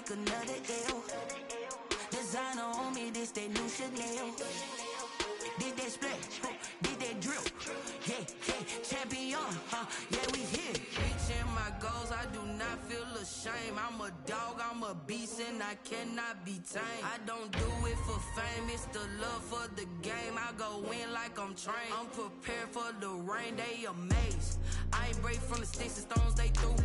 take another L. Designer on me, this that new Chanel. Did that splash, did that drip. Yeah, champion, yeah, we here. Reaching my goals, I do not feel ashamed. I'm a dog, I'm a beast, and I cannot be tamed. I don't do it for fame, it's the love for the game. I go in like I'm trained. I'm prepared for the rain, they amazed. I ain't break from the sticks and stones they threw.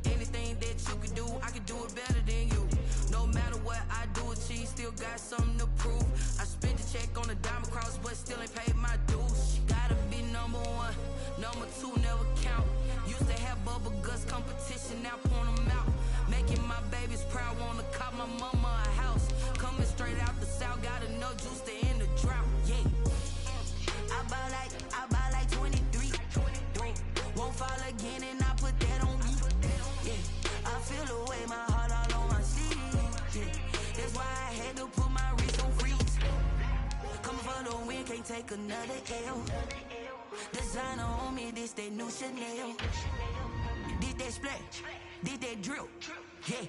Anything that you can do, I can do it better than you. No matter what I do, achieve, still got something to prove. I spent the check on the diamond cross, but still ain't paid my dues. Gotta be number one, number two never count. Used to have bubble guts competition, now point them out. Making my babies proud, wanna cop my mama a house. Coming straight out the south, got enough juice to end the drought. Yeah, I buy like 23. Won't fall again, and I put that on me. Yeah, I feel the way, my heart all on my sleeve. Yeah, that's why I had to put my wrist on freeze. Coming for the win, can't take another L. Designer on me, this that new Chanel. Did that splash, did that drip. Yeah,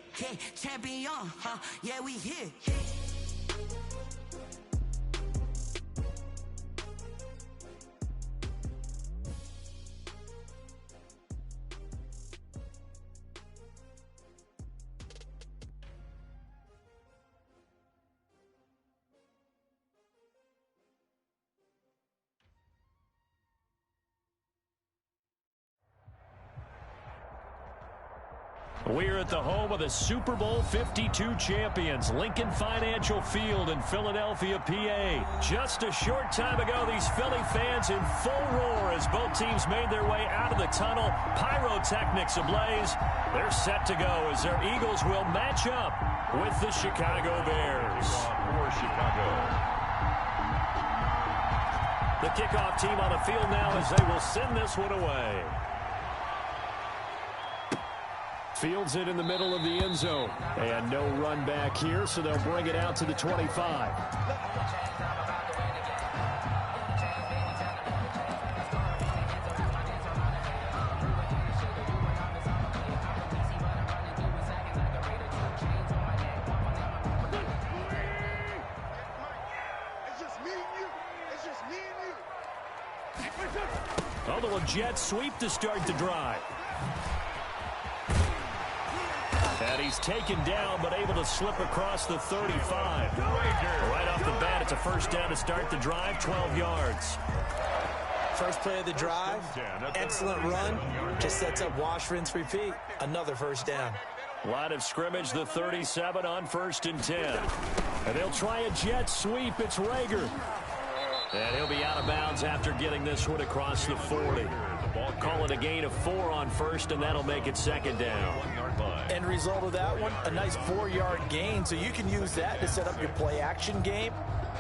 champion, yeah, we here. We're at the home of the Super Bowl 52 champions, Lincoln Financial Field in Philadelphia, PA. Just a short time ago, these Philly fans in full roar as both teams made their way out of the tunnel. Pyrotechnics ablaze. They're set to go as their Eagles will match up with the Chicago Bears. For Chicago. The kickoff team on the field now as they will send this one away. Fields it in the middle of the end zone. And no run back here, so they'll bring it out to the 25. Oh, the jet sweep to start the drive. And he's taken down, but able to slip across the 35. Right off the bat, it's a first down to start the drive, 12 yards. First play of the drive, excellent run. Just sets up wash, rinse, repeat. Another first down. Line of scrimmage, the 37 on 1st and 10. And they'll try a jet sweep. It's Rager. And he'll be out of bounds after getting this one across the 40. Call it a gain of 4 on 1st, and that'll make it 2nd down. End result of that one, a nice 4-yard gain, so you can use that to set up your play-action game,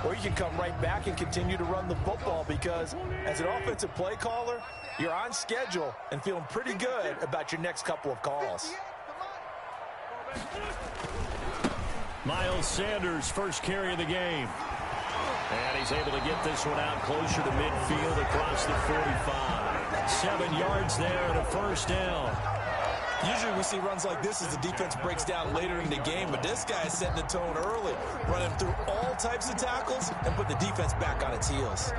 or you can come right back and continue to run the football because as an offensive play caller, you're on schedule and feeling pretty good about your next couple of calls. Miles Sanders, first carry of the game. And he's able to get this one out closer to midfield across the 45. 7 yards there and a first down. Usually we see runs like this as the defense breaks down later in the game, but this guy is setting the tone early, running through all types of tackles and put the defense back on its heels.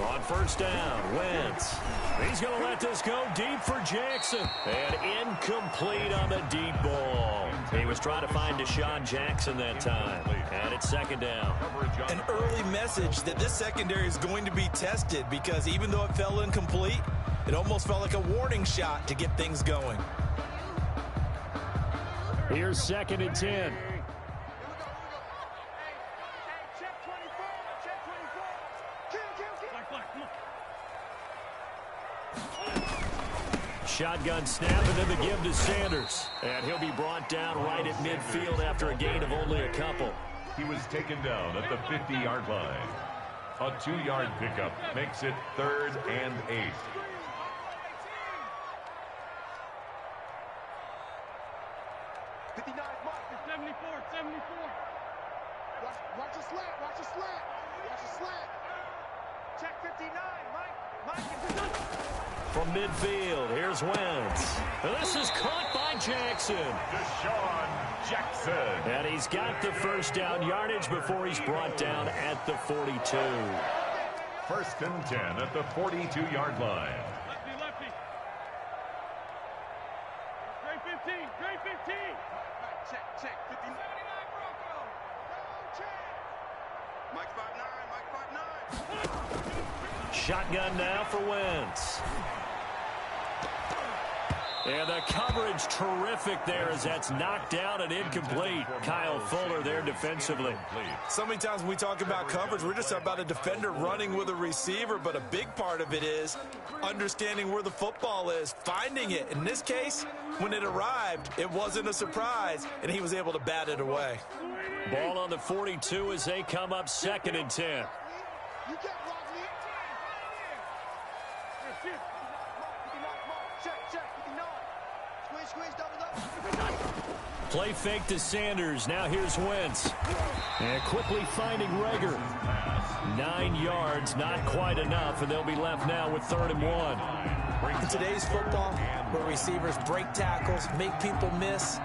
On first down, Wentz. He's going to let this go deep for Jackson. And incomplete on the deep ball. He was trying to find Deshaun Jackson that time. And it's 2nd down. An early message that this secondary is going to be tested because even though it fell incomplete, it almost felt like a warning shot to get things going. Here's 2nd and 10. Shotgun snap and then the give to Sanders. And he'll be brought down right at midfield after a gain of only a couple. He was taken down at the 50-yard line. A 2-yard pickup makes it 3rd and 8. the slant. Watch the slant. Watch the slant. Check 59, Mike. From midfield, here's Wentz. And this is caught by Jackson. Deshaun Jackson. And he's got the first down yardage before he's brought down at the 42. First and 10 at the 42-yard line. Lefty. Grade 15. Grade 15. Check. 59. 79 Bronco. Check. Mike 5'9". Shotgun now for Wentz. And the coverage terrific there as that's knocked down and incomplete. Kyle Fuller there defensively. So many times when we talk about coverage, we're just about a defender running with a receiver, but a big part of it is understanding where the football is, finding it. In this case, when it arrived, it wasn't a surprise, and he was able to bat it away. Ball on the 42 as they come up 2nd and 10. You get blocked, me. Check. 59. Squeeze, double up. Play fake to Sanders. Now here's Wentz. And quickly finding Rager. 9 yards, not quite enough, and they'll be left now with 3rd and 1. In today's football, where receivers break tackles, make people miss,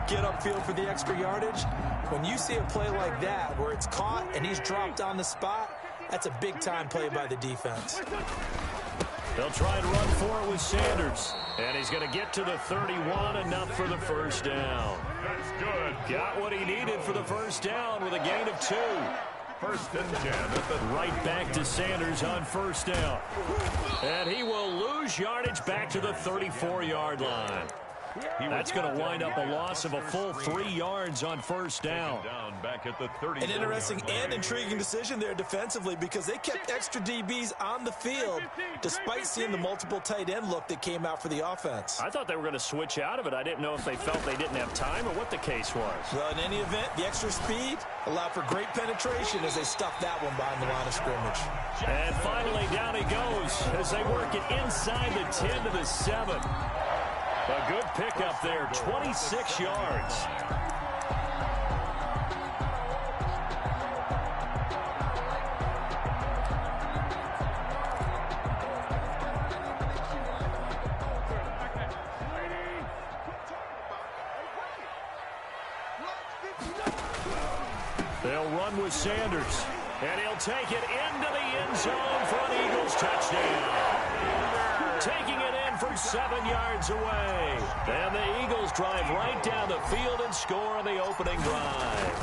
get upfield for the extra yardage, when you see a play like that where it's caught and he's dropped on the spot, that's a big-time play by the defense. They'll try and run for it with Sanders. And he's going to get to the 31, enough for the first down. That's good. Got what he needed for the first down with a gain of 2. First and 10 at the Right back to Sanders on first down. And he will lose yardage back to the 34-yard line. That's going to wind up a loss of a full 3 yards on first down. Back at the 30. An interesting and intriguing decision there defensively because they kept extra DBs on the field despite seeing the multiple tight end look that came out for the offense. I thought they were going to switch out of it. I didn't know if they felt they didn't have time or what the case was. Well, in any event, the extra speed allowed for great penetration as they stuffed that one behind the line of scrimmage. And finally, down he goes as they work it inside the 10 to the 7. A good pickup there, 26 yards. They'll run with Sanders, and he'll take it into the end zone for an Eagles touchdown. Taking it in for 7 yards away. And the Eagles drive right down the field and score on the opening drive.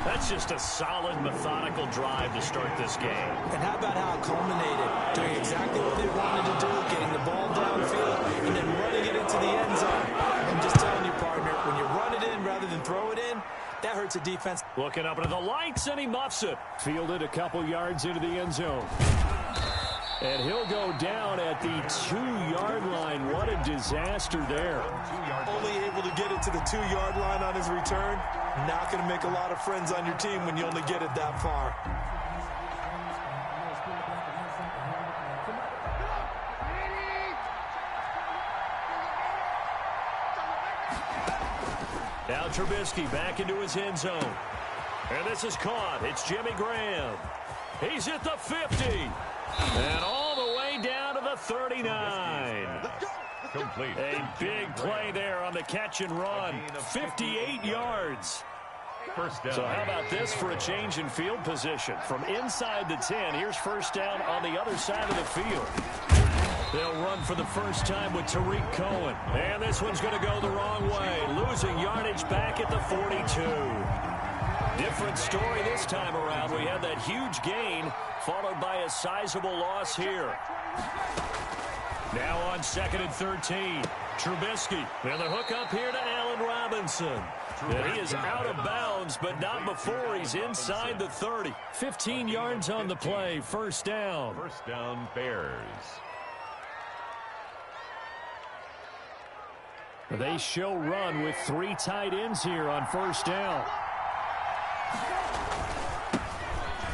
That's just a solid, methodical drive to start this game. And how about how it culminated? Doing exactly what they wanted to do, getting the ball downfield, and then running it into the end zone. I'm just telling you, partner, when you run it in rather than throw it in, that hurts a defense. Looking up into the lights, and he muffs it. Fielded a couple yards into the end zone. And he'll go down at the 2-yard line. What a disaster there. Only able to get it to the 2-yard line on his return. Not going to make a lot of friends on your team when you only get it that far. Now Trubisky back into his end zone. And this is caught. It's Jimmy Graham. He's at the 50. And all the way down to the 39. Complete. A big play there on the catch and run. 58 yards. First down. So how about this for a change in field position? From inside the 10, here's first down on the other side of the field. They'll run for the first time with Tariq Cohen. And this one's going to go the wrong way. Losing yardage back at the 42. Different story this time around. We had that huge gain followed by a sizable loss here. Now on 2nd and 13. Trubisky. And the hook up here to Allen Robinson. And he is out of bounds, but not before he's inside the 30. 15 yards on the play. First down. First down, Bears. They show run with 3 tight ends here on first down.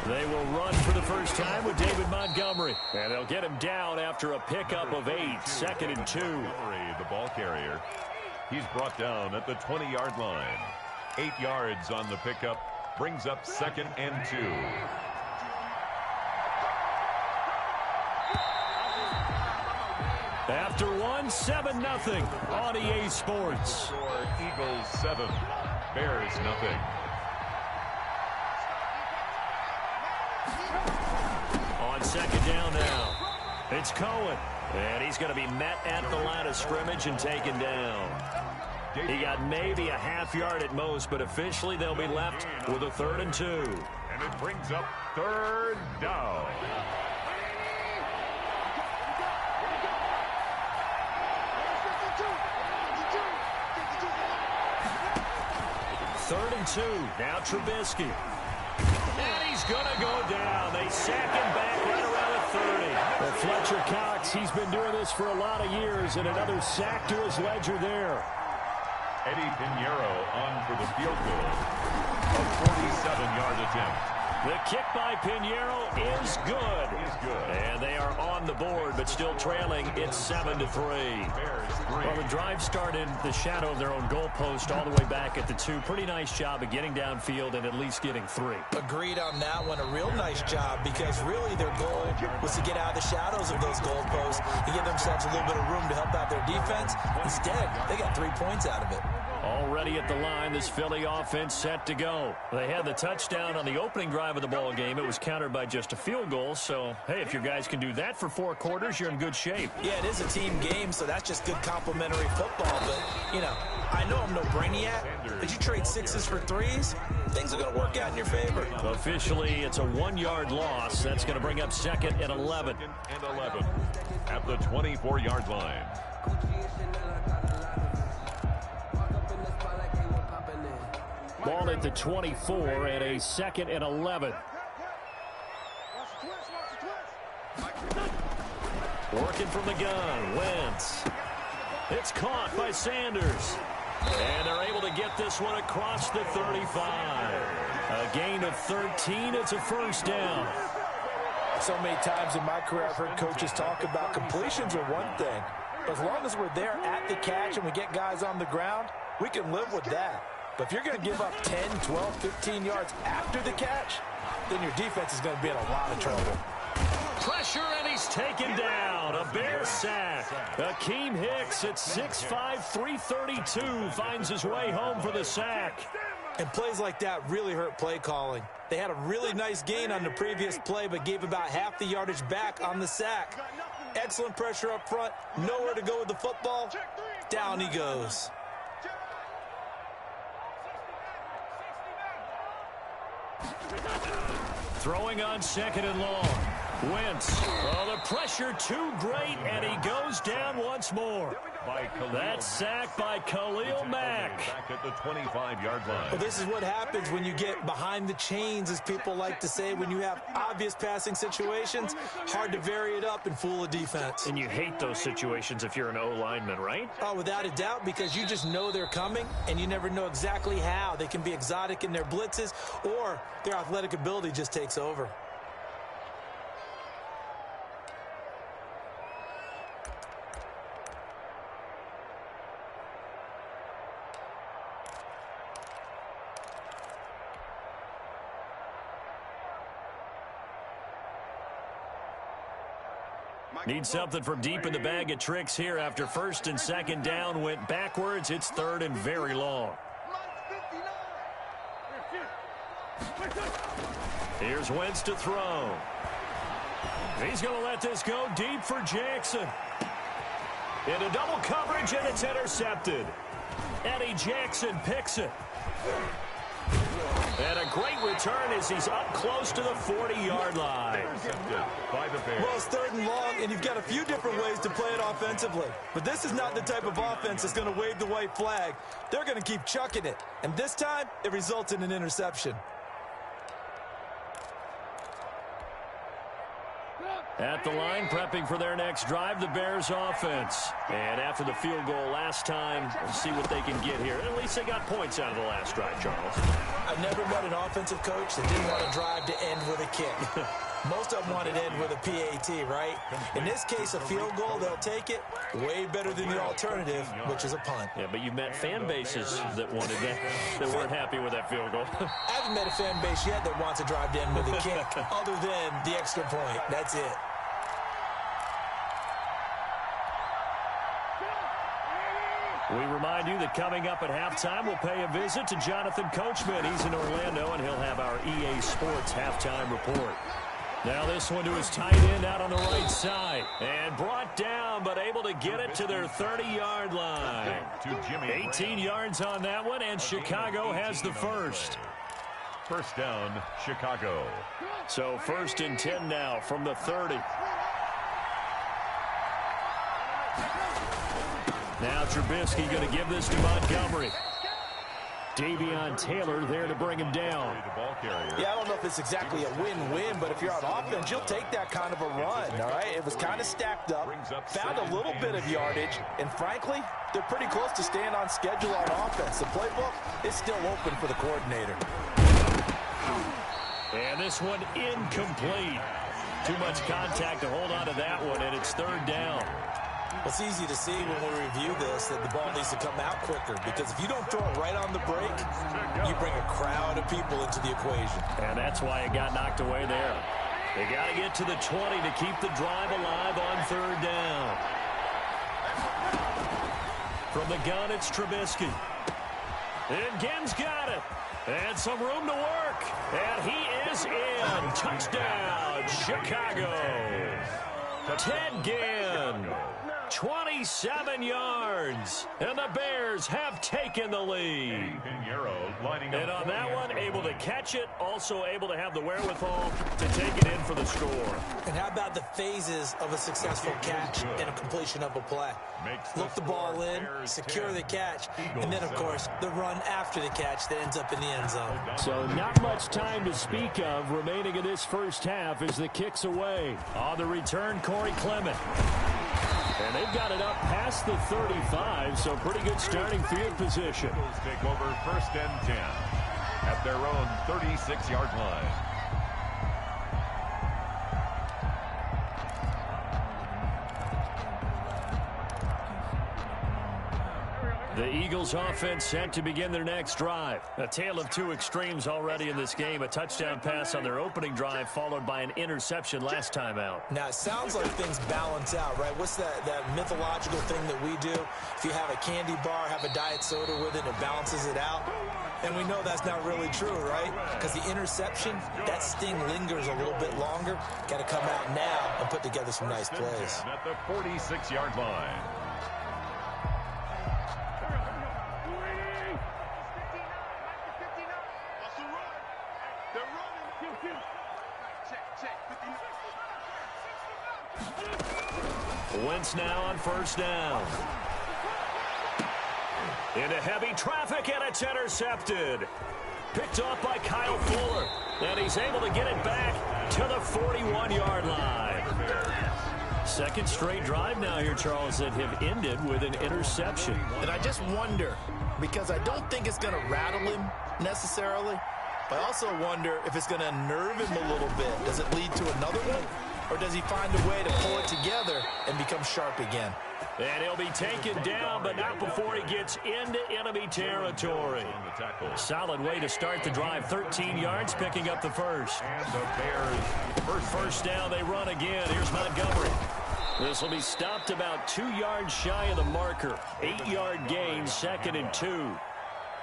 They will run for the first time with David Montgomery. And they'll get him down after a pickup of 8. 2nd and 2. The ball carrier. He's brought down at the 20-yard line. 8 yards on the pickup. Brings up 2nd and 2. After one, 7-0 on EA Sports. Eagles 7, Bears 0. On 2nd down now, it's Cohen. And he's going to be met at the line of scrimmage and taken down. He got maybe a half yard at most, but officially they'll be left with a 3rd and 2. And it brings up 3rd down. Third and 2. Now Trubisky. And he's going to go down. They sack him back right around the 30. Well, Fletcher Cox, he's been doing this for a lot of years, and another sack to his ledger there. Eddie Pinheiro on for the field goal. A 47-yard attempt. The kick by Pinheiro is good. And they are on the board, but still trailing. It's 7-3. Well, the drive started the shadow of their own goalpost all the way back at the 2. Pretty nice job of getting downfield and at least getting 3. Agreed on that one. A real nice job because really their goal was to get out of the shadows of those goalposts and give themselves a little bit of room to help out their defense. Instead, they got 3 points out of it. Already at the line, this Philly offense set to go. They had the touchdown on the opening drive of the ball game. It was countered by just a field goal. So, hey, if your guys can do that for 4 quarters, you're in good shape. Yeah, it is a team game, so that's just good complimentary football. But, you know, I know I'm no brainiac, but you trade 6s for 3s, things are going to work out in your favor. Officially, it's a 1-yard loss. That's going to bring up 2nd and 11. 2nd and 11 at the 24-yard line. Ball at the 24 and a 2nd and 11. Working from the gun, Wentz. It's caught by Sanders. And they're able to get this one across the 35. A gain of 13. It's a 1st down. So many times in my career I've heard coaches talk about completions are one thing. But as long as we're there at the catch and we get guys on the ground, we can live with that. But if you're going to give up 10, 12, 15 yards after the catch, then your defense is going to be in a lot of trouble. Pressure, and he's taken down. A Bear sack. Akeem Hicks at 6'5", 332 finds his way home for the sack. And plays like that really hurt play calling. They had a really nice gain on the previous play, but gave about half the yardage back on the sack. Excellent pressure up front. Nowhere to go with the football. Down he goes. Throwing on 2nd and long. Wentz. Oh, the pressure too great, and he goes down once more. That sack by Khalil Mack. Back at the 25-yard line. Well, this is what happens when you get behind the chains, as people like to say. When you have obvious passing situations, hard to vary it up and fool a defense. And you hate those situations if you're an O-lineman, right? Oh, without a doubt, because you just know they're coming, and you never know exactly how. They can be exotic in their blitzes, or their athletic ability just takes over. Need something from deep in the bag of tricks here after 1st and 2nd down went backwards. It's 3rd and very long. Here's Wentz to throw. He's going to let this go deep for Jackson. Into double coverage, and it's intercepted. Eddie Jackson picks it. And a great return as he's up close to the 40-yard line. By the Bears. Well, it's 3rd and long, and you've got a few different ways to play it offensively. But this is not the type of offense that's going to wave the white flag. They're going to keep chucking it. And this time, it results in an interception. At the line, prepping for their next drive, the Bears offense. And after the field goal last time, we'll see what they can get here. At least they got points out of the last drive, Charles. I've never met an offensive coach that didn't want a drive to end with a kick. Most of them want it in with a PAT, right? In this case, a field goal, they'll take it. Way better than the alternative, which is a punt. Yeah, but you've met fan bases that wanted that, that weren't happy with that field goal. I haven't met a fan base yet that wants to drive in with a kick other than the extra point. That's it. We remind you that coming up at halftime, we'll pay a visit to Jonathan Coachman. He's in Orlando, and he'll have our EA Sports halftime report. Now this one to his tight end out on the right side. And brought down, but able to get it to their 30-yard line. 18 yards on that one, and Chicago has the first. First down, Chicago. So 1st and 10 now from the 30. Now Trubisky going to give this to Montgomery. Davion Taylor there to bring him down. Yeah, I don't know if it's exactly a win-win, but if you're on offense, you'll take that kind of a run, all right? It was kind of stacked up, found a little bit of yardage, and frankly, they're pretty close to staying on schedule on offense. The playbook is still open for the coordinator. And this one incomplete. Too much contact to hold on to that one, and it's 3rd down. It's easy to see when we review this that the ball needs to come out quicker, because if you don't throw it right on the break, you bring a crowd of people into the equation. And that's why it got knocked away there. They got to get to the 20 to keep the drive alive on 3rd down. From the gun, it's Trubisky. And Ginn's got it. And some room to work. And he is in. Touchdown, Chicago. Ted Ginn. 27 yards, and the Bears have taken the lead. And on that one, able to catch it, also able to have the wherewithal to take it in for the score. And how about the phases of a successful catch and a completion of a play? Look the ball in, secure the catch, and then, of course, the run after the catch that ends up in the end zone. So not much time to speak of remaining in this first half as the kick's away. On the return, Corey Clement. And they've got it up past the 35, so pretty good starting field position. Take over 1st and 10 at their own 36-yard line. The Eagles offense set to begin their next drive. A tale of two extremes already in this game. A touchdown pass on their opening drive followed by an interception last time out. Now, it sounds like things balance out, right? What's that mythological thing that we do? If you have a candy bar, have a diet soda with it, it balances it out. And we know that's not really true, right? Because the interception, that sting lingers a little bit longer. Got to come out now and put together some nice plays. At the 46-yard line. Wentz now on 1st down. Into heavy traffic, and it's intercepted. Picked off by Kyle Fuller. And he's able to get it back to the 41-yard line. Second straight drive now here, Charles, that have ended with an interception. And I just wonder, because I don't think it's going to rattle him necessarily. I also wonder if it's going to unnerve him a little bit. Does it lead to another one? Or does he find a way to pull it together and become sharp again? And he'll be taken down, but not before he gets into enemy territory. Solid way to start the drive. 13 yards, picking up the first. And the Bears, first down, they run again. Here's Montgomery. This will be stopped about 2 yards shy of the marker. 8-yard gain, 2nd and 2.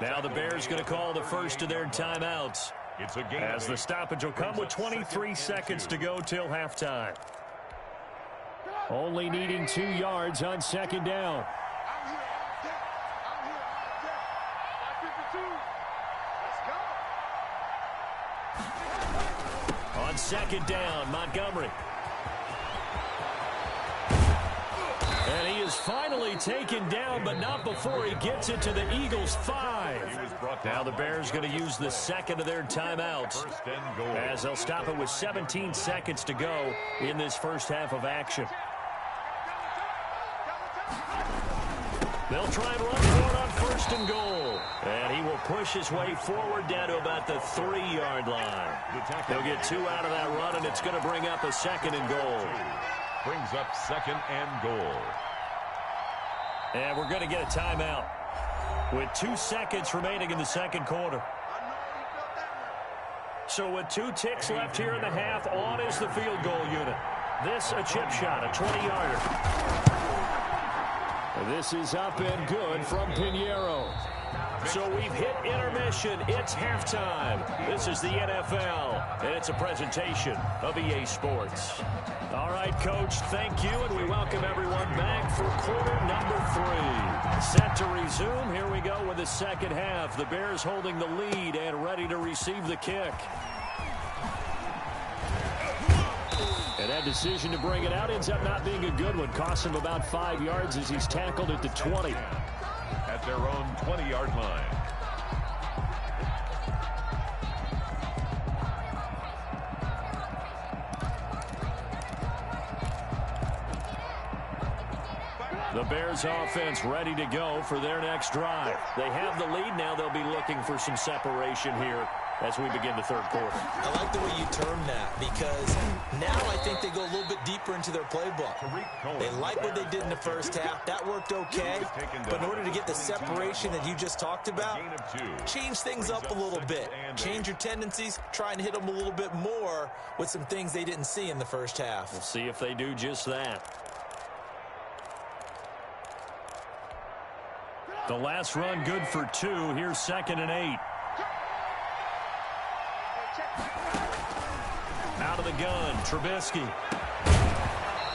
Now the Bears going to call the first of their timeouts. It's a game as the stoppage will come with 23 seconds to go till halftime. Only needing 2 yards on 2nd down. On 2nd down, Montgomery. And he is finally taken down, but not before he gets it to the Eagles' 5. Now the Bears going to use the second of their timeouts as they'll stop it with 17 seconds to go in this first half of action. They'll try and run for it on first and goal. And he will push his way forward down to about the 3-yard line. He'll get 2 out of that run, and it's going to bring up a second and goal. Brings up second and goal. And we're going to get a timeout with 2 seconds remaining in the second quarter. So with 2 ticks left here in the half, on is the field goal unit. This a chip shot, a 20-yarder. This is up and good from Pinheiro. So we've hit intermission. It's halftime. This is the NFL, and it's a presentation of EA Sports. All right, Coach, thank you, and we welcome everyone back for quarter number 3. Set to resume. Here we go with the second half. The Bears holding the lead and ready to receive the kick. And that decision to bring it out ends up not being a good one. Costs him about 5 yards as he's tackled at the 20. At their own 20-yard line. The Bears offense ready to go for their next drive. They have the lead. Now they'll be looking for some separation here as we begin the third quarter. I like the way you term that, because now I think they go a little bit deeper into their playbook. They like what they did in the first half. That worked okay. But in order to get the separation that you just talked about, change things up a little bit. Change your tendencies. Try and hit them a little bit more with some things they didn't see in the first half. We'll see if they do just that. The last run good for 2. Here's 2nd and 8. Out of the gun, Trubisky.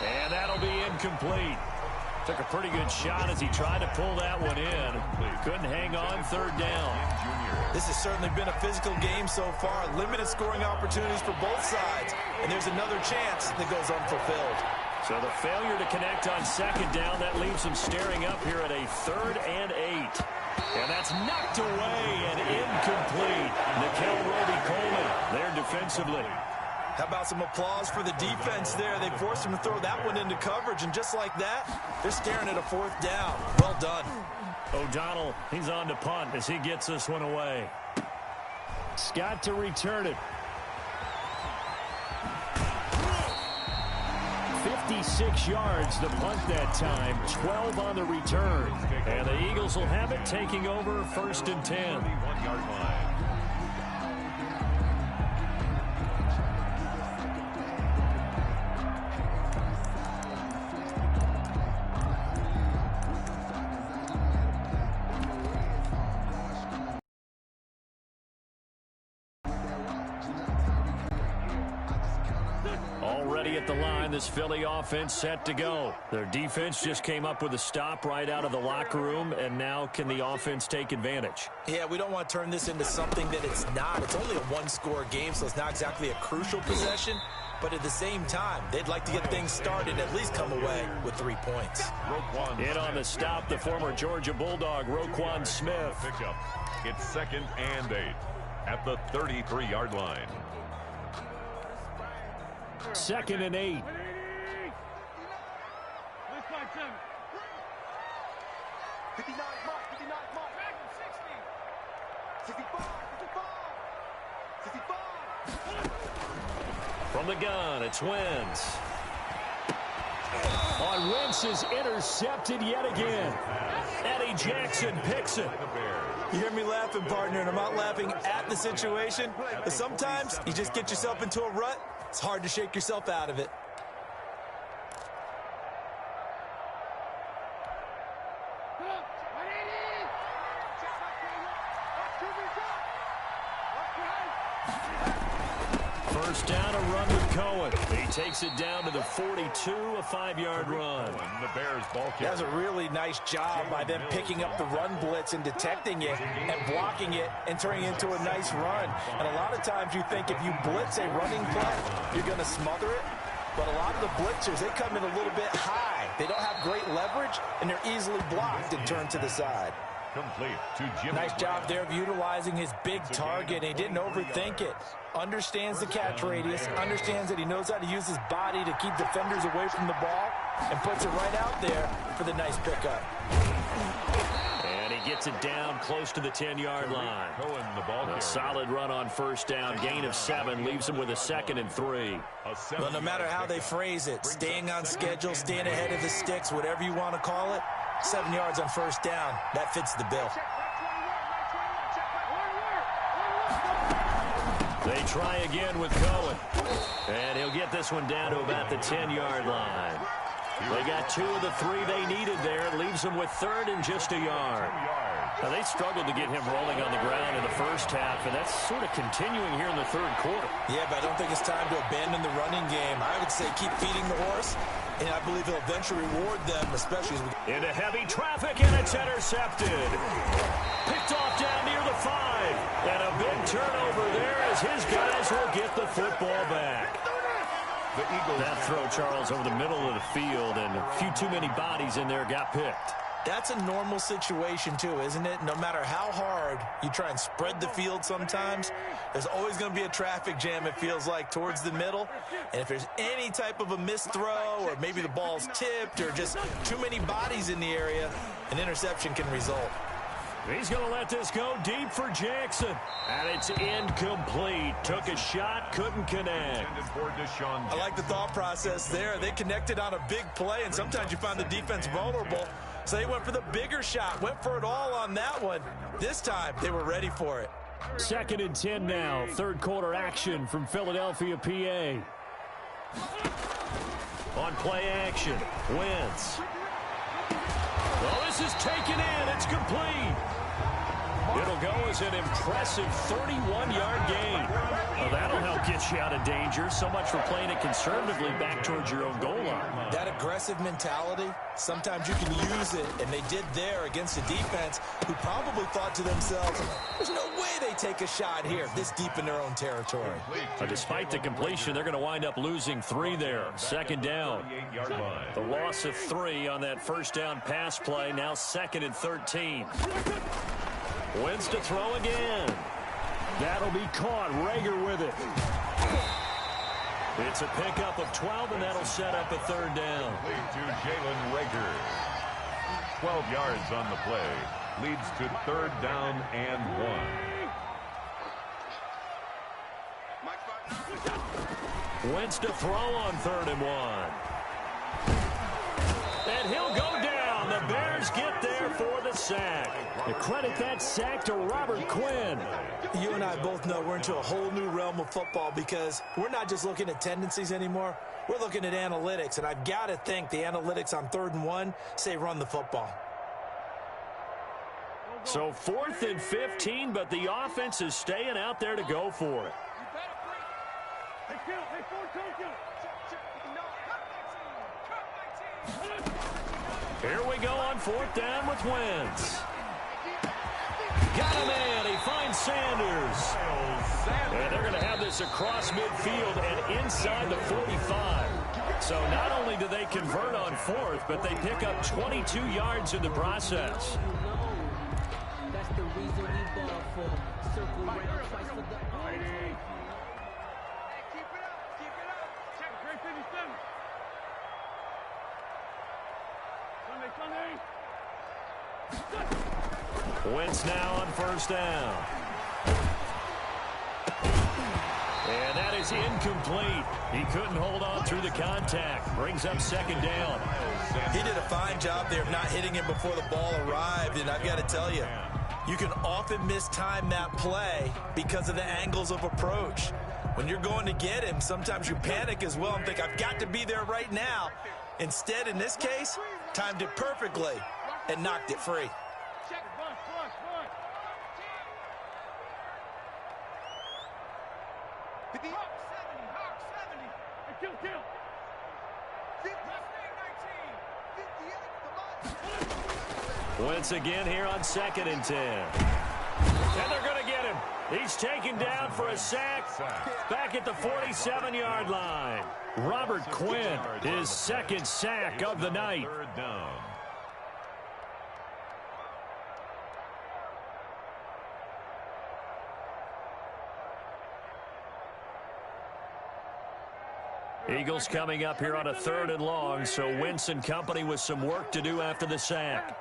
And that'll be incomplete. Took a pretty good shot as he tried to pull that one in. Couldn't hang on, 3rd down. This has certainly been a physical game so far. Limited scoring opportunities for both sides. And there's another chance that goes unfulfilled. So the failure to connect on 2nd down, that leaves him staring up here at a 3rd and 8. And that's knocked away and incomplete. Nikel Roby-Coleman there defensively. How about some applause for the defense there? They forced him to throw that one into coverage, and just like that, they're staring at a 4th down. Well done. O'Donnell, he's on to punt as he gets this one away. Scott to return it. 56 yards the punt that time, 12 on the return. And the Eagles will have it, taking over 1st and 10. 21-yard line. Already at the line, this Philly offense set to go. Their defense just came up with a stop right out of the locker room, and now can the offense take advantage? Yeah, we don't want to turn this into something that it's not. It's only a 1-score game, so it's not exactly a crucial possession. But at the same time, they'd like to get things started and at least come away with 3 points. In on the stop, the former Georgia Bulldog, Roquan Smith. Pickup. It's 2nd and 8 at the 33-yard line. 2nd and 8. 59 mark, 59 mark. 65, 65. From the gun, it's Wentz. On Wentz is intercepted yet again. Eddie Jackson picks it. You hear me laughing, partner, and I'm not laughing at the situation. But sometimes you just get yourself into a rut. It's hard to shake yourself out of it. First down, a run with Cohen. He takes it down to the 42, a 5-yard run. The Bears ball kick. That's a really nice job by them picking up the run blitz and detecting it and blocking it and turning it into a nice run. And a lot of times you think if you blitz a running play, you're going to smother it. But a lot of the blitzers, they come in a little bit high. They don't have great leverage, and they're easily blocked and turned to the side. Complete to Jimmy. Nice job there of utilizing his big target. He didn't overthink it. Understands the catch radius, understands that he knows how to use his body to keep defenders away from the ball, and puts it right out there for the nice pickup. And he gets it down close to the 10-yard line. A solid run on first down. Gain of 7 leaves him with a 2nd and 3. Well, no matter how they phrase it, staying on schedule, staying ahead of the sticks, whatever you want to call it, 7 yards on first down, that fits the bill. They try again with Cohen. And he'll get this one down to about the 10-yard line. They got 2 of the 3 they needed there. It leaves them with 3rd and just a yard. Now, they struggled to get him rolling on the ground in the first half, and that's sort of continuing here in the 3rd quarter. Yeah, but I don't think it's time to abandon the running game. I would say keep feeding the horse, and I believe he'll eventually reward them, especially as we... Into heavy traffic, and it's intercepted. Picked off down near the 5. And a big turnover there as his guys will get the football back. That throw, Charles, over the middle of the field, and a few too many bodies in there got picked. That's a normal situation, too, isn't it? No matter how hard you try and spread the field sometimes, there's always going to be a traffic jam, it feels like, towards the middle. And if there's any type of a missed throw, or maybe the ball's tipped, or just too many bodies in the area, an interception can result. He's going to let this go deep for Jackson. And it's incomplete. Took a shot, couldn't connect. I like the thought process there. They connected on a big play, and sometimes you find the defense vulnerable. So they went for the bigger shot, went for it all on that one. This time, they were ready for it. 2nd and 10 now. 3rd quarter action from Philadelphia, PA. On play action, Wentz. Well, this is taken in. It's complete. It'll go as an impressive 31-yard gain. Well, that'll help get you out of danger. So much for playing it conservatively back towards your own goal line. That aggressive mentality, sometimes you can use it, and they did there against a defense who probably thought to themselves, there's no way they take a shot here this deep in their own territory. Despite the completion, they're going to wind up losing 3 there. 2nd down. The loss of 3 on that first down pass play. Now 2nd and 13. Wentz to throw again. That'll be caught. Rager with it. It's a pickup of 12, and that'll set up a 3rd down. To Jalen Rager. 12 yards on the play. Leads to 3rd down and 1. Wentz to throw on 3rd and 1. And he'll go down. The Bears get there for the sack. You credit that sack to Robert Quinn. You and I both know we're into a whole new realm of football because we're not just looking at tendencies anymore. We're looking at analytics, and I've got to think the analytics on 3rd and 1 say run the football. So 4th and 15, but the offense is staying out there to go for it. Here we go on 4th down with Wentz. Got him in. He finds Sanders. And they're going to have this across midfield and inside the 45. So not only do they convert on 4th, but they pick up 22 yards in the process. That's the reason we ball for circle round twice for the Keep it up. Check 357. Sunday. Wentz now on 1st down. And that is incomplete. He couldn't hold on through the contact. Brings up 2nd down. He did a fine job there of not hitting him before the ball arrived, and I've got to tell you, you can often mistime that play because of the angles of approach. When you're going to get him, sometimes you panic as well and think, I've got to be there right now. Instead, in this case, timed it perfectly and knocked it free. Wentz again here on 2nd and 10. And they're going to get him. He's taken down for a sack back at the 47-yard line. Robert Quinn, his 2nd sack of the night. 3rd down. Eagles coming up here on a 3rd and long, so Wentz and company with some work to do after the sack.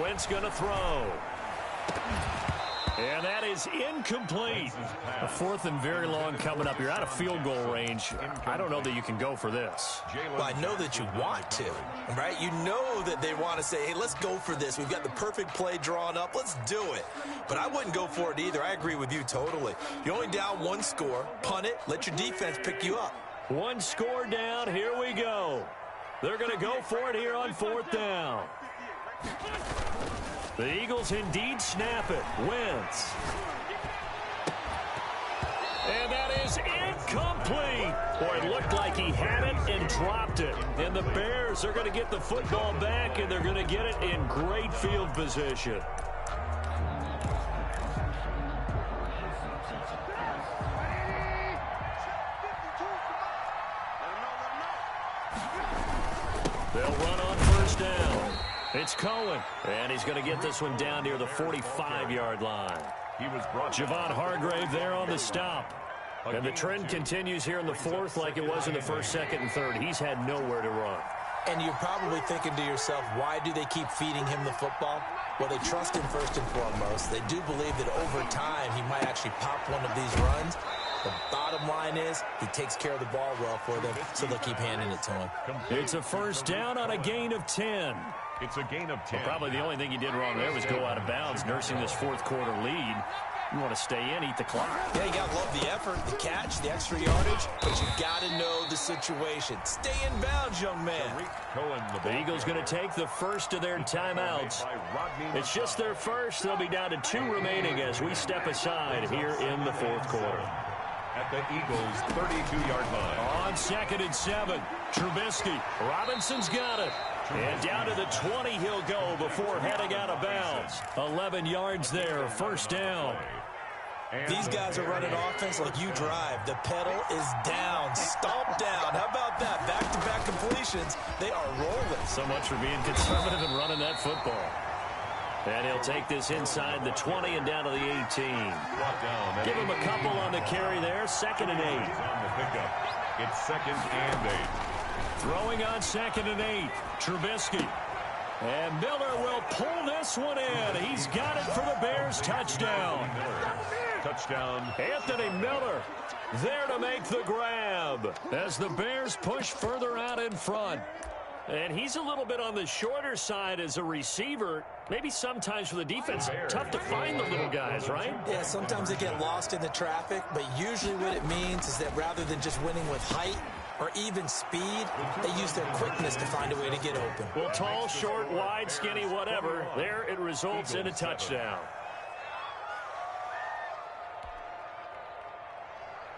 Wentz going to throw. And that is incomplete. A 4th and very long coming up. You're out of field goal range. I don't know that you can go for this. Well, I know that you want to, right? You know that they want to say, hey, let's go for this. We've got the perfect play drawn up. Let's do it. But I wouldn't go for it either. I agree with you totally. You're only down 1 score. Punt it. Let your defense pick you up. 1 score down. Here we go. They're going to go for it here on 4th down. The Eagles indeed snap it. Wentz. And that is incomplete. Boy, it looked like he had it and dropped it. And the Bears are going to get the football back, and they're going to get it in great field position. They'll run on 1st down. It's Cohen, and he's going to get this one down near the 45-yard line. Javon Hargrave there on the stop. And the trend continues here in the 4th like it was in the 1st, 2nd, and 3rd. He's had nowhere to run. And you're probably thinking to yourself, why do they keep feeding him the football? Well, they trust him first and foremost. They do believe that over time he might actually pop one of these runs. The bottom line is he takes care of the ball well for them, so they'll keep handing it to him. It's a 1st down on a gain of 10. It's a gain of 10. Well, probably the only thing he did wrong there was go out of bounds, nursing this 4th quarter lead. You want to stay in, eat the clock. Yeah, you got to love the effort, the catch, the extra yardage, but you got to know the situation. Stay in bounds, young man. The Eagles going to take the first of their timeouts. It's just their first. They'll be down to 2 remaining as we step aside here in the 4th quarter. At the Eagles' 32-yard line. On 2nd and 7, Trubisky. Robinson's got it. And down to the 20 he'll go before heading out of bounds. 11 yards there, 1st down. These guys are running offense like you drive. The pedal is down, stomp down. How about that? Back-to-back completions. They are rolling. So much for being conservative and running that football. And he'll take this inside the 20 and down to the 18. Give him a couple on the carry there. 2nd and 8. On the pickup. It's 2nd and 8. Throwing on 2nd and 8. Trubisky. And Miller will pull this one in. He's got it for the Bears. Touchdown. Touchdown. Anthony Miller there to make the grab as the Bears push further out in front. And he's a little bit on the shorter side as a receiver. Maybe sometimes for the defense, tough to find the little guys, right? Yeah, sometimes they get lost in the traffic, but usually what it means is that rather than just winning with height or even speed, they use their quickness to find a way to get open. Well, tall, short, wide, skinny, whatever, there it results in a touchdown.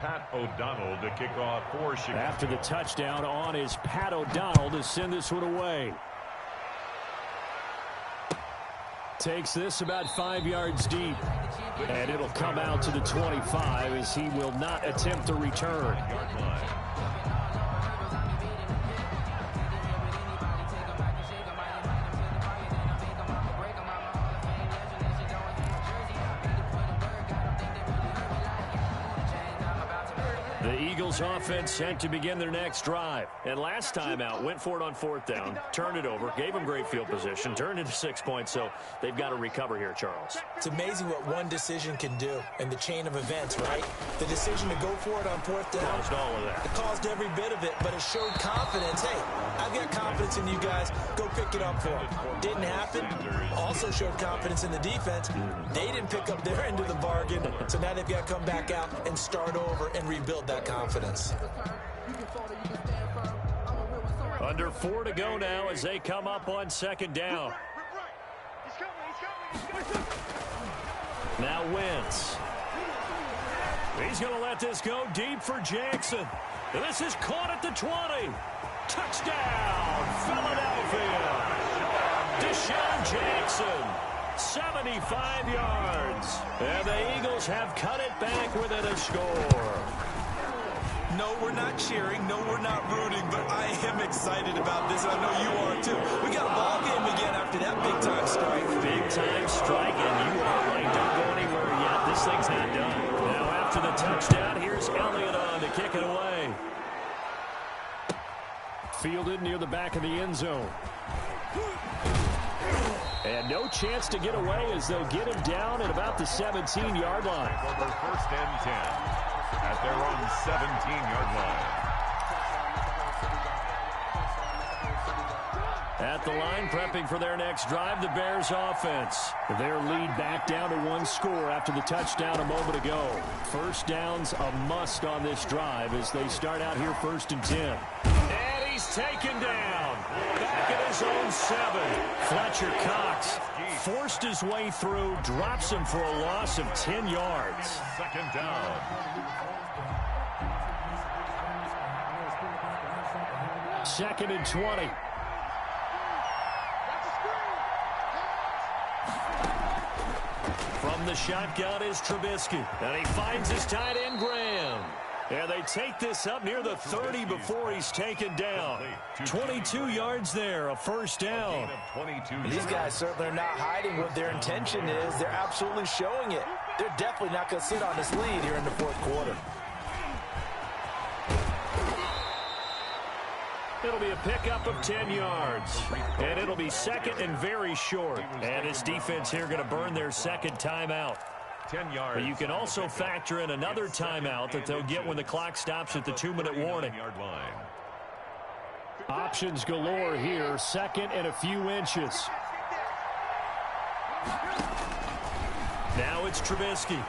Pat O'Donnell to kick off for Chicago. After the touchdown on is Pat O'Donnell to send this one away. Takes this about 5 yards deep. And it'll come out to the 25 as he will not attempt to return. Offense sent to begin their next drive. And last time out, went for it on 4th down, turned it over, gave them great field position, turned into 6 points, so they've got to recover here, Charles. It's amazing what one decision can do in the chain of events, right? The decision to go for it on 4th down. Caused all of that. It caused every bit of it, but it showed confidence. Hey, I've got confidence in you guys. Go pick it up for them. Didn't happen. Also showed confidence in the defense. They didn't pick up their end of the bargain, so now they've got to come back out and start over and rebuild that confidence. Under 4 to go now as they come up on 2nd down. Now Wentz. He's going to let this go deep for Jackson. And this is caught at the 20. Touchdown, Philadelphia. Deshaun Jackson, 75 yards. And the Eagles have cut it back within a score. No, we're not cheering. No, we're not rooting, but I am excited about this. I know you are, too. We got a ball game again after that big-time strike. Big-time strike, and you are right. Don't go anywhere yet. This thing's not done. Now, after the touchdown, here's Elliott on to kick it away. Fielded near the back of the end zone. And no chance to get away as they'll get him down at about the 17-yard line. Over 1st and 10 at their own 17-yard line. At the line, prepping for their next drive, the Bears offense. Their lead back down to 1 score after the touchdown a moment ago. First down's a must on this drive as they start out here 1st and 10. And he's taken down. Back at his own 7. Fletcher Cox forced his way through, drops him for a loss of 10 yards. 2nd down. 2nd and 20. From the shotgun is Trubisky. And he finds his tight end, Graham. And they take this up near the 30 before he's taken down. 22 yards there, a 1st down. These guys certainly are not hiding what their intention is. They're absolutely showing it. They're definitely not going to sit on this lead here in the 4th quarter. It'll be a pickup of 10 yards. And it'll be 2nd and very short. And this defense here going to burn their 2nd timeout. 10 yards. But you can also factor in another timeout that they'll get when the clock stops at the 2-minute warning. Options galore here. 2nd and a few inches. Now it's Trubisky.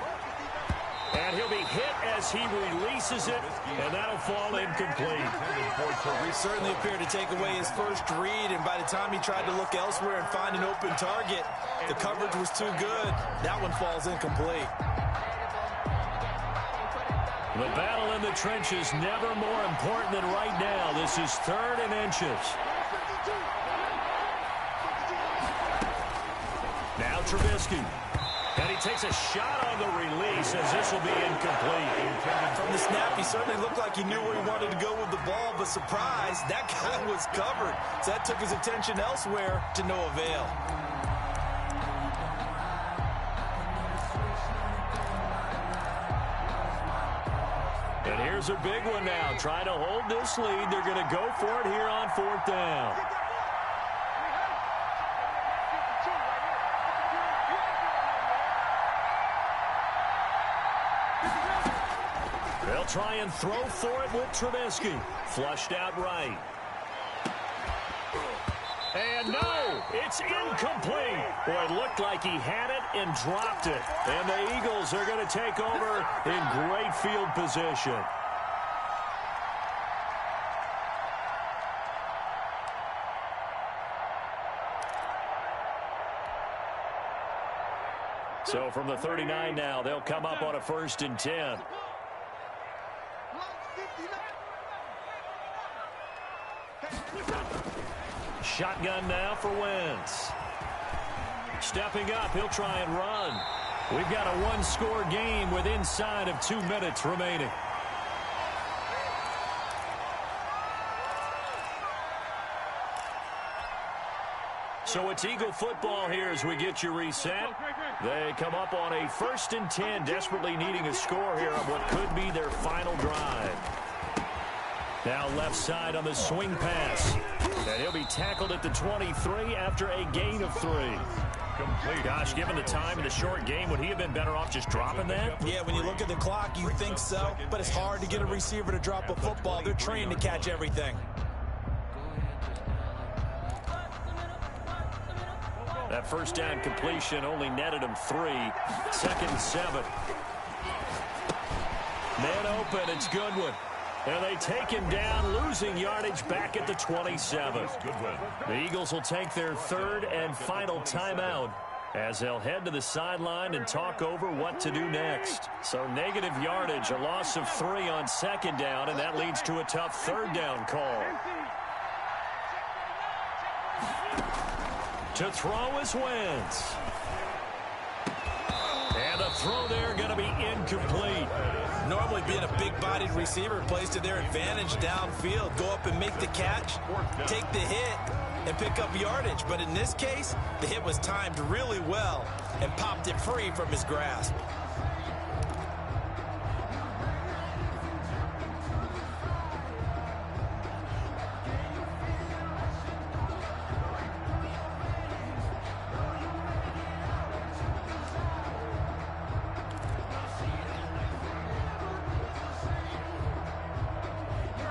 And he'll be hit as he releases it, and that'll fall incomplete. He certainly appeared to take away his first read, and by the time he tried to look elsewhere and find an open target, the coverage was too good. That one falls incomplete. The battle in the trenches never more important than right now. This is 3rd and inches. Now Trubisky. And he takes a shot on the release as this will be incomplete. From the snap, he certainly looked like he knew where he wanted to go with the ball, but surprise, that guy was covered. So that took his attention elsewhere to no avail. And here's a big one now. Trying to hold this lead. They're going to go for it here on 4th down. They'll try and throw for it with Trubisky. Flushed out right. And no, it's incomplete. Boy, it looked like he had it and dropped it. And the Eagles are going to take over in great field position. So from the 39 now, they'll come up on a 1st and 10. Shotgun now for Wentz. Stepping up, he'll try and run. We've got a 1-score game with inside of 2 minutes remaining. So it's Eagle football here as we get you reset. They come up on a 1st and 10, desperately needing a score here on what could be their final drive. Now left side on the swing pass. And he'll be tackled at the 23 after a gain of 3. Complete. Gosh, given the time in the short game, would he have been better off just dropping that? Yeah, when you look at the clock, you think so. But it's hard to get a receiver to drop a football. They're trained to catch everything. That 1st down completion only netted him 3. 2nd and 7. Man open, it's Goodwin. And they take him down, losing yardage back at the 27. The Eagles will take their 3rd and final timeout as they'll head to the sideline and talk over what to do next. So negative yardage, a loss of 3 on 2nd down, and that leads to a tough 3rd down call. To throw is Wentz. And the throw there going to be incomplete. Normally being a big-bodied receiver plays to their advantage downfield. Go up and make the catch, take the hit, and pick up yardage. But in this case, the hit was timed really well and popped it free from his grasp.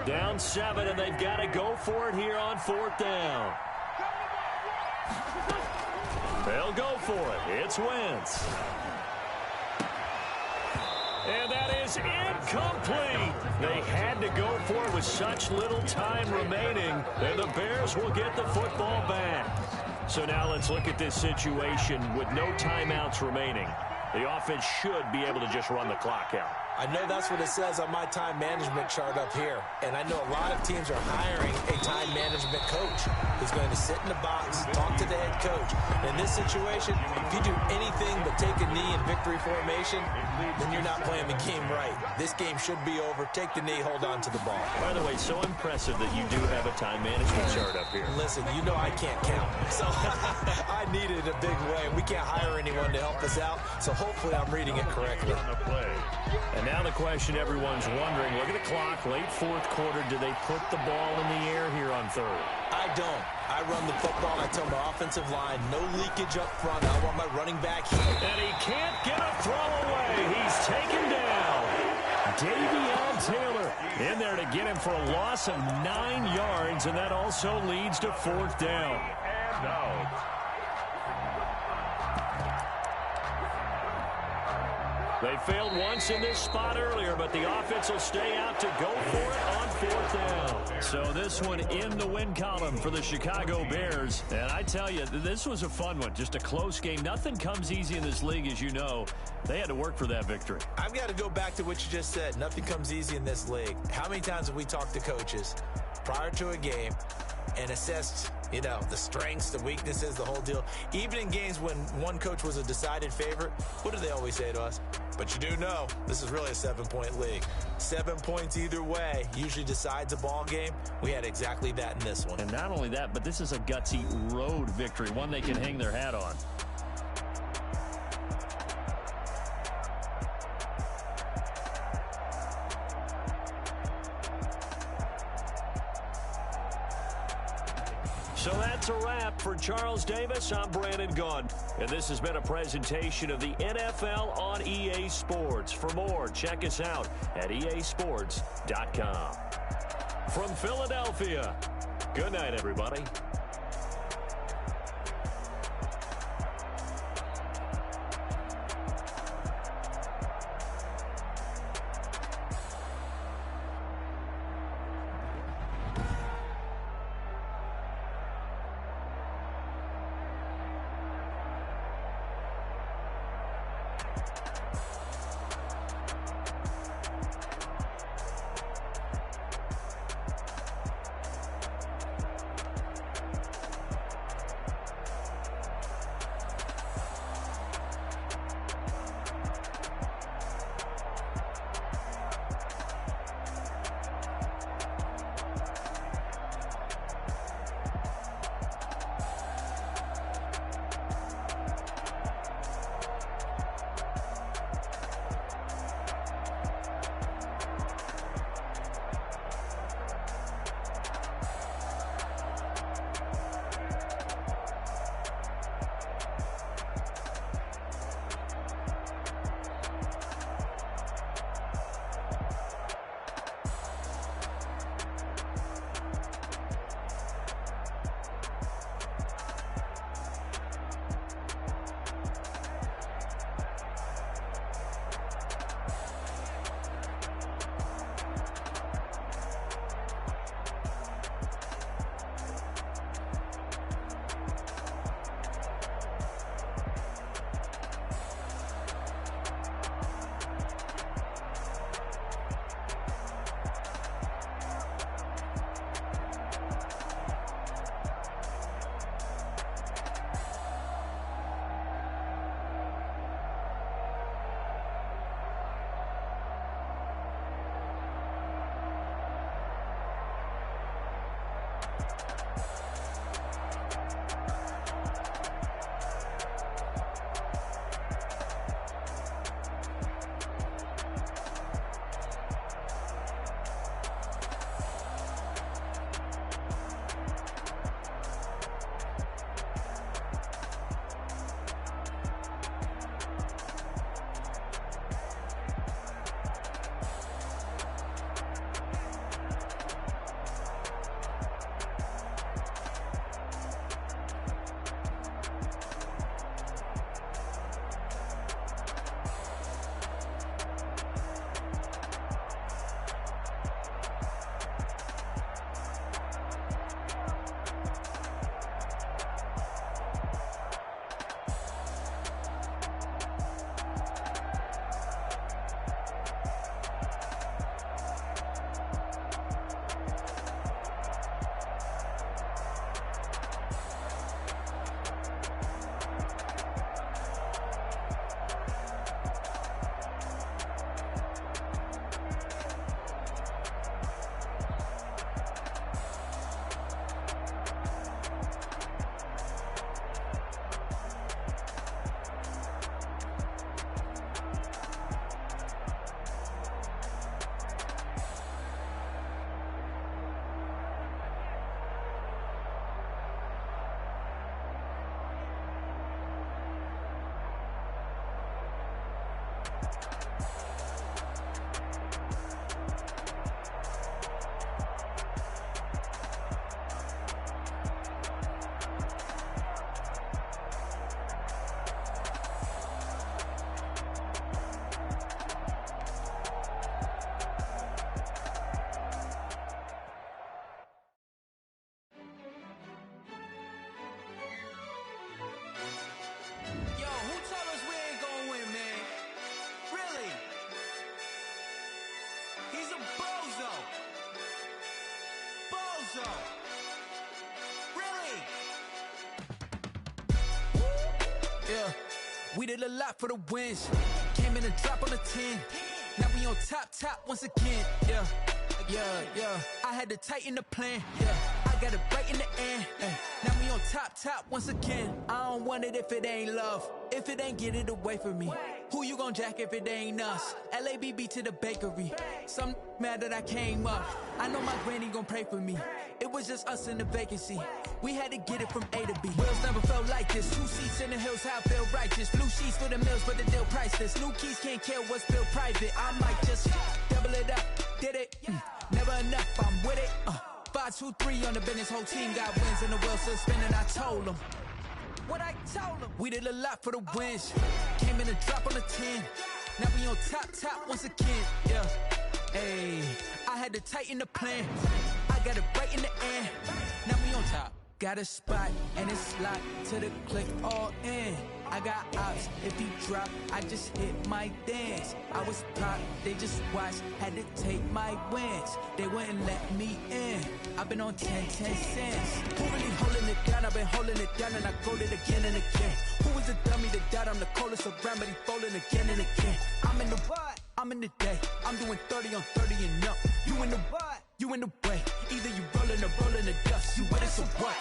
Down 7, and they've got to go for it here on 4th down. They'll go for it. It's Wentz. And that is incomplete. They had to go for it with such little time remaining, and the Bears will get the football back. So now let's look at this situation with no timeouts remaining. The offense should be able to just run the clock out. I know that's what it says on my time management chart up here. And I know a lot of teams are hiring a time management coach who's going to sit in the box, talk to the head coach. In this situation, if you do anything but take a knee in victory formation, then you're not playing the game right. This game should be over. Take the knee, hold on to the ball. By the way, so impressive that you do have a time management chart up here. Listen, you know I can't count. So I need it in a big way. We can't hire anyone to help us out. So hopefully I'm reading it correctly. And now the question everyone's wondering, look at the clock, late 4th quarter, do they put the ball in the air here on 3rd? I don't. I run the football. I tell my offensive line, no leakage up front. I want my running back here. And he can't get a throw away. He's taken down. Davion Taylor in there to get him for a loss of 9 yards, and that also leads to 4th down. And out. They failed once in this spot earlier, but the offense will stay out to go for it on 4th down. So this one in the win column for the Chicago Bears. And I tell you, this was a fun one. Just a close game. Nothing comes easy in this league, as you know. They had to work for that victory. I've got to go back to what you just said. Nothing comes easy in this league. How many times have we talked to coaches prior to a game and assessed, you know, the strengths, the weaknesses, the whole deal? Even in games when one coach was a decided favorite, what do they always say to us? But you do know this is really a 7-point league. 7 points either way usually decides a ball game. We had exactly that in this one. And not only that, but this is a gutsy road victory, one they can hang their hat on. So that's a wrap. For Charles Davis, I'm Brandon Gunn. And this has been a presentation of the NFL on EA Sports. For more, check us out at easports.com. From Philadelphia, good night, everybody. zone. Really? Yeah, we did a lot for the wins. Came in and drop on the 10. Now we on top once again. Yeah. I had to tighten the plan. Yeah, I got it right in the end. Now we on top once again. I don't want it if it ain't love. If it ain't, get it away from me. Who you gon' jack if it ain't us? LABB to the bakery. Some mad that I came up. I know my granny gon' pray for me. It was just us in the vacancy. We had to get it from A to B. Wheels never felt like this. 2 seats in the hills, how I feel righteous. Blue sheets for the mills, but the deal priceless. New keys can't care what's built private. I might just double it up. Did it? Never enough, I'm with it. 5, 2, 3 on the business. Whole team got wins and the wheels still spinning. I told them what I told them. We did a lot for the wins. Came in and drop on the 10. Now we on top once again. Yeah. Hey, I had to tighten the plan. I got it right in the end. Now we on top. Got a spot and it's locked to the click all in. I got ops, if he drop, I just hit my dance. I was pop, they just watched, had to take my wins. They wouldn't let me in. I've been on 10 cents. Who really holding it down? I've been holding it down and I go it again and again. Who was the dummy that died? I'm the coldest around, but he folding again and again. I'm in the what? I'm in the day. I'm doing 30 on 30 and up. You in the what? You in the way. Either you rolling or rolling the dust. You with us or what?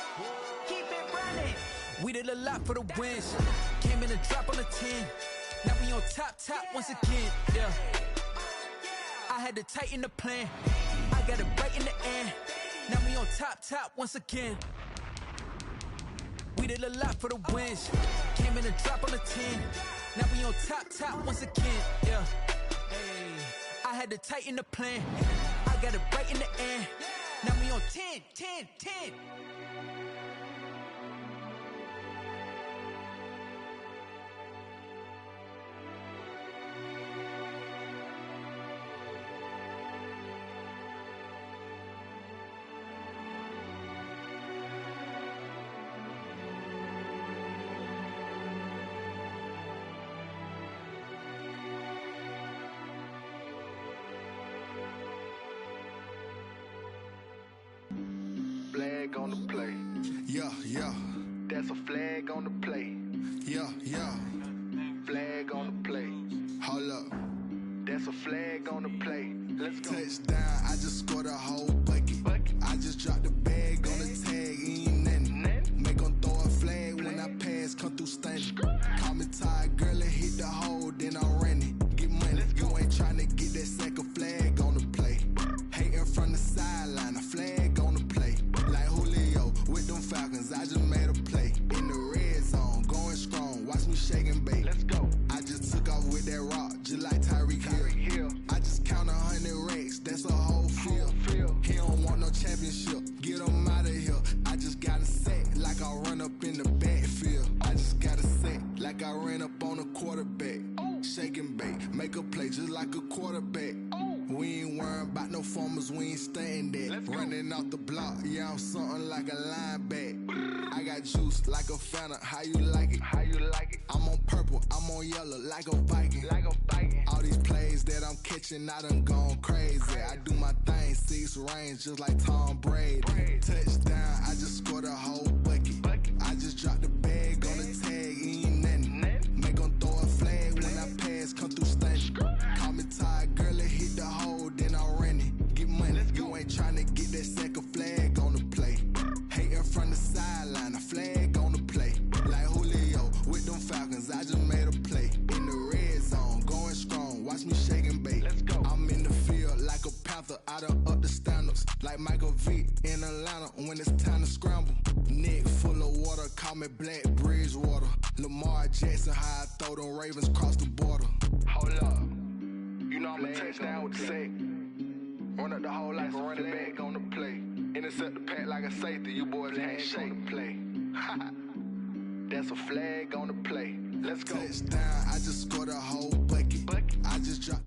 Keep it running. We did a lot for the wins. Came in and drop on the 10. Now we on top once again. Yeah. I had to tighten the plan. I got it right in the end. Now we on top once again. We did a lot for the wins. Came in and drop on the 10. Now we on top once again. Yeah. Hey, I had to tighten the plan. I got it right in the end. Now we on 10. Flag on the play. Yeah. That's a flag on the play. Yeah. Flag on the play. Hold up. That's a flag on the play. Let's go. Touchdown, I just scored a whole bucket. I just dropped the bag on the tag, ain't nothing. Make them throw a flag when I pass, come through stunning. Call me tired, girl, and hit the hole, then I'm running. Get money, you ain't tryna get that second flag on the play. Hating from the sideline, a flag on the play. Like Julio with them Falcons, I just made a play. In the red zone, going strong, watch me shake and bake. Let's go. I just took off with that rock, just like Tyreek Hill. I just count 100 racks, that's a whole field. He don't want no championship, get him out of here. I just got a set, like I run up in the backfield. I just got a set, like I ran up on a quarterback. Shake and bake, make a play just like a quarterback. We ain't worrying about no formers, we ain't staying there. Running off the block, yeah, I'm something like a linebacker. I got juice like a Fanta, how you like it? I'm on purple, I'm on yellow, like a Viking. All these plays that I'm catching, I done gone crazy. I do my thing, 6 range, just like Tom Brady. Touchdown, I just scored a whole bucket. I just dropped the bag on the tag, ain't nothing. Make them throw a flag when I pass, come through stunning. Call me tired, girl, and hit the hole, then I'm running. Get money, you ain't tryna get that second flag on the play. Hating from the sideline, a flag on the play. Like Julio with them Falcons, I just made a play. In the red zone, going strong, watch me shake and bake. I'm in the field like a Panther, I done up the standards. Like Michael Vick in Atlanta when it's time to scramble. Neck full of water, call me Black Bridgewater. Lamar Jackson, how I throw them Ravens cross the border. Hold up. You know I'm a touchdown with the sack. Run up the whole like a running back on the play. Intercept the pack like a safety. You boys ain't shake the play. That's a flag on the play. Let's go. Touchdown, I just scored a whole bucket. I just dropped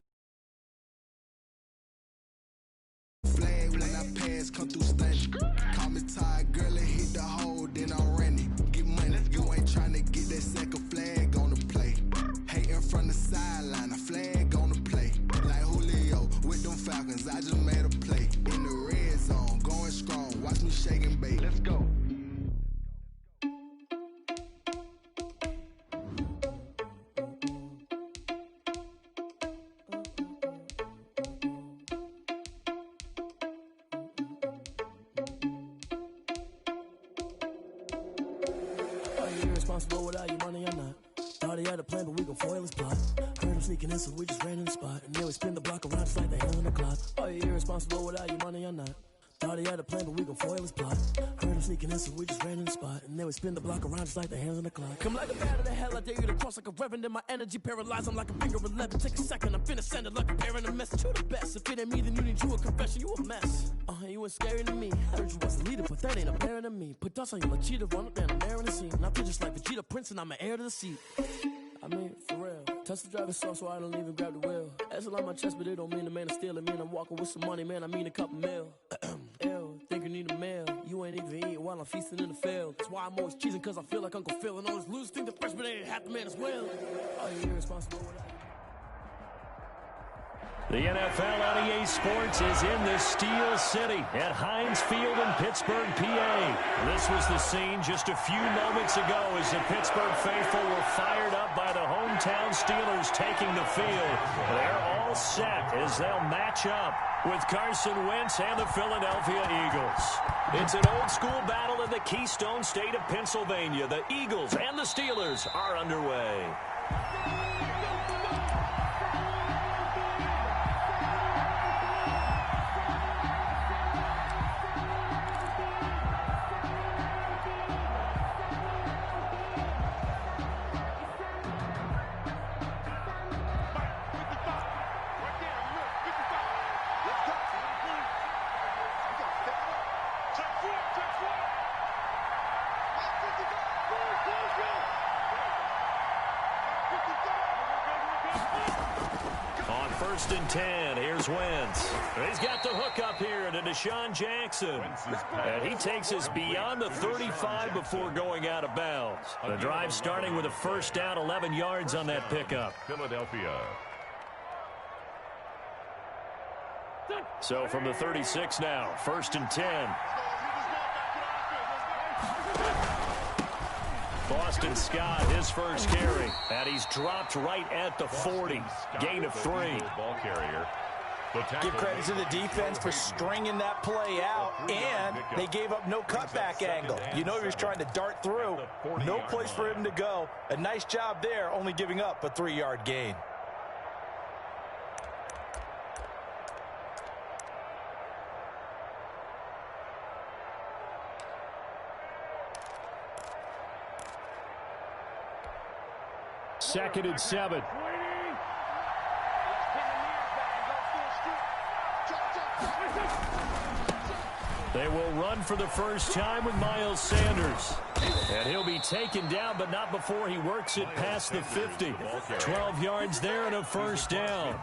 flag when I pass, come through stunning. Call me tired, girl, and hit the hole, then I'm running. Get money, you ain't tryna get that second flag on the play. Hating from the sideline, a flag on the play. Like Julio with them Falcons, I just made a play. In the red zone, going strong, watch irresponsible without your money or not. Thought he had a plan, but we gon' foil his plot. Heard him sneaking in, so we just ran in the spot. And then we spin the block around just like the hell in the clock. Are you irresponsible without your money or not? Thought he had a plan, but we gon' foil his plot. Heard him sneaking in, so we just ran in the spot. And then we spin the block around just like the hands on the clock. Come like a bat of the hell, I dare you to cross like a reverend. And my energy paralyzed, I'm like a finger 11. Take a second, I'm finna send it like a parent a message. You the best, if it ain't me, then you need you a confession. You a mess, you ain't scary to me. I heard you was a leader, but that ain't apparent to me. Put dust on you like cheetah, run up there and I'm in the scene. And I feel just like Vegeta Prince and I'm an heir to the seat. I mean, for real. Touch the driver's soft so I don't even grab the wheel. That's on my chest, but it don't mean the man is stealing. Mean I'm walking with some money, man, I mean a couple mil. Ew, think you need a meal. You ain't even eating while I'm feasting in the field. That's why I'm always cheesing, cause I feel like Uncle Phil. And all this lose think the freshman ain't half the man as well. Are you irresponsible with that? The NFL on EA Sports is in the Steel City at Heinz Field in Pittsburgh, PA. This was the scene just a few moments ago as the Pittsburgh faithful were fired up by the hometown Steelers taking the field. They're all set as they'll match up with Carson Wentz and the Philadelphia Eagles. It's an old-school battle in the Keystone State of Pennsylvania. The Eagles and the Steelers are underway. First and 10, here's Wentz. He's got the hook up here to Deshaun Jackson. And he takes us beyond the 35 before going out of bounds. The drive starting with a first down, 11 yards on that pickup. Philadelphia. So from the 36 now, first and 10. Boston Scott, his first carry, and he's dropped right at the 40. Gain of 3. Ball carrier. Give credit to the defense for stringing that play out, and they gave up no cutback angle. You know he was trying to dart through. No place for him to go. A nice job there, only giving up a 3-yard gain. Second and 7. They will run for the first time with Miles Sanders. And he'll be taken down, but not before he works it past the 50. 12 yards there and a first down.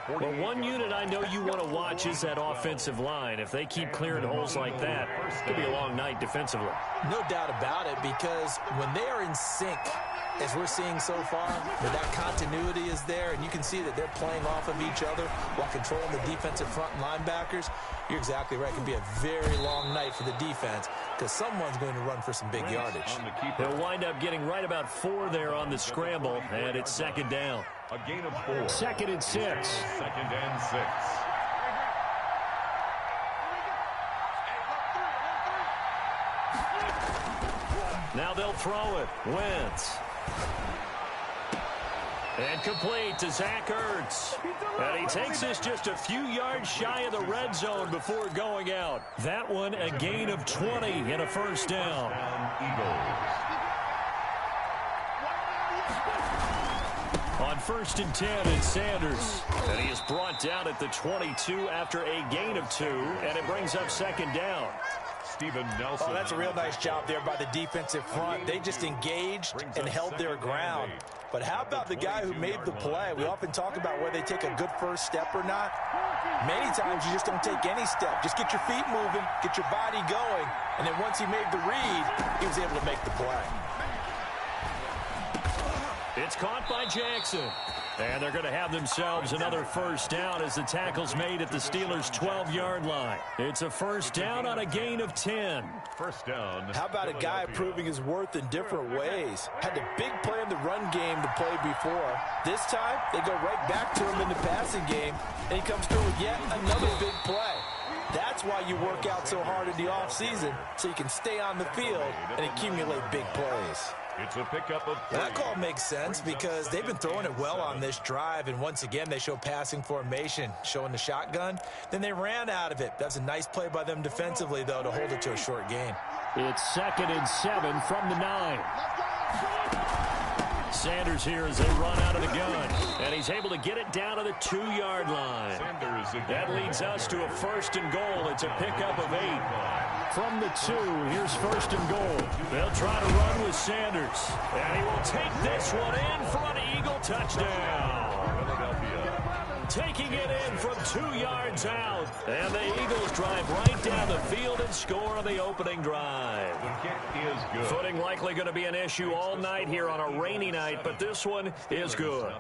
Well, one unit I know you want to watch is that offensive line. If they keep clearing holes like that, it could be a long night defensively. No doubt about it, because when they are in sync, as we're seeing so far, that continuity is there, and you can see that they're playing off of each other while controlling the defensive front and linebackers. You're exactly right. It can be a very long night for the defense because someone's going to run for some big yardage. They'll wind up getting right about 4 there on the scramble, and it's second down. A gain of 4. Second and 6. Second and 6. Now they'll throw it. Wentz. And complete to Zach Ertz. And he takes us just a few yards shy of the red zone before going out. That one a gain of 20 and a first down. On first and 10, it's Sanders. And he is brought down at the 22 after a gain of 2, and it brings up second down. Nelson. Oh, that's a real nice job there by the defensive front. They just engaged and held their ground. But how about the guy who made the play? We often talk about whether they take a good first step or not. Many times you just don't take any step. Just get your feet moving, get your body going, and then once he made the read, he was able to make the play. It's caught by Jackson. And they're going to have themselves another first down as the tackle's made at the Steelers' 12-yard line. It's a first down on a gain of 10. First down. How about a guy proving his worth in different ways? Had a big play in the run game to play before. This time, they go right back to him in the passing game, and he comes through with yet another big play. That's why you work out so hard in the offseason, so you can stay on the field and accumulate big plays. It's a pickup of 3. That call makes sense because they've been throwing it well on this drive, and once again they show passing formation, showing the shotgun. Then they ran out of it. That's a nice play by them defensively, though, to hold it to a short gain. It's 2nd and 7 from the 9. Sanders here as they run out of the gun, and he's able to get it down to the 2-yard line. That leads us to a 1st and goal. It's a pickup of 8. From the 2, here's 1st and goal. They'll try to run with Sanders, and he will take this one in for an Eagle touchdown. Taking it in from 2 yards out, and the Eagles drive right down the field and score on the opening drive. The kick is good. Footing likely going to be an issue all night here on a rainy night, but this one is good.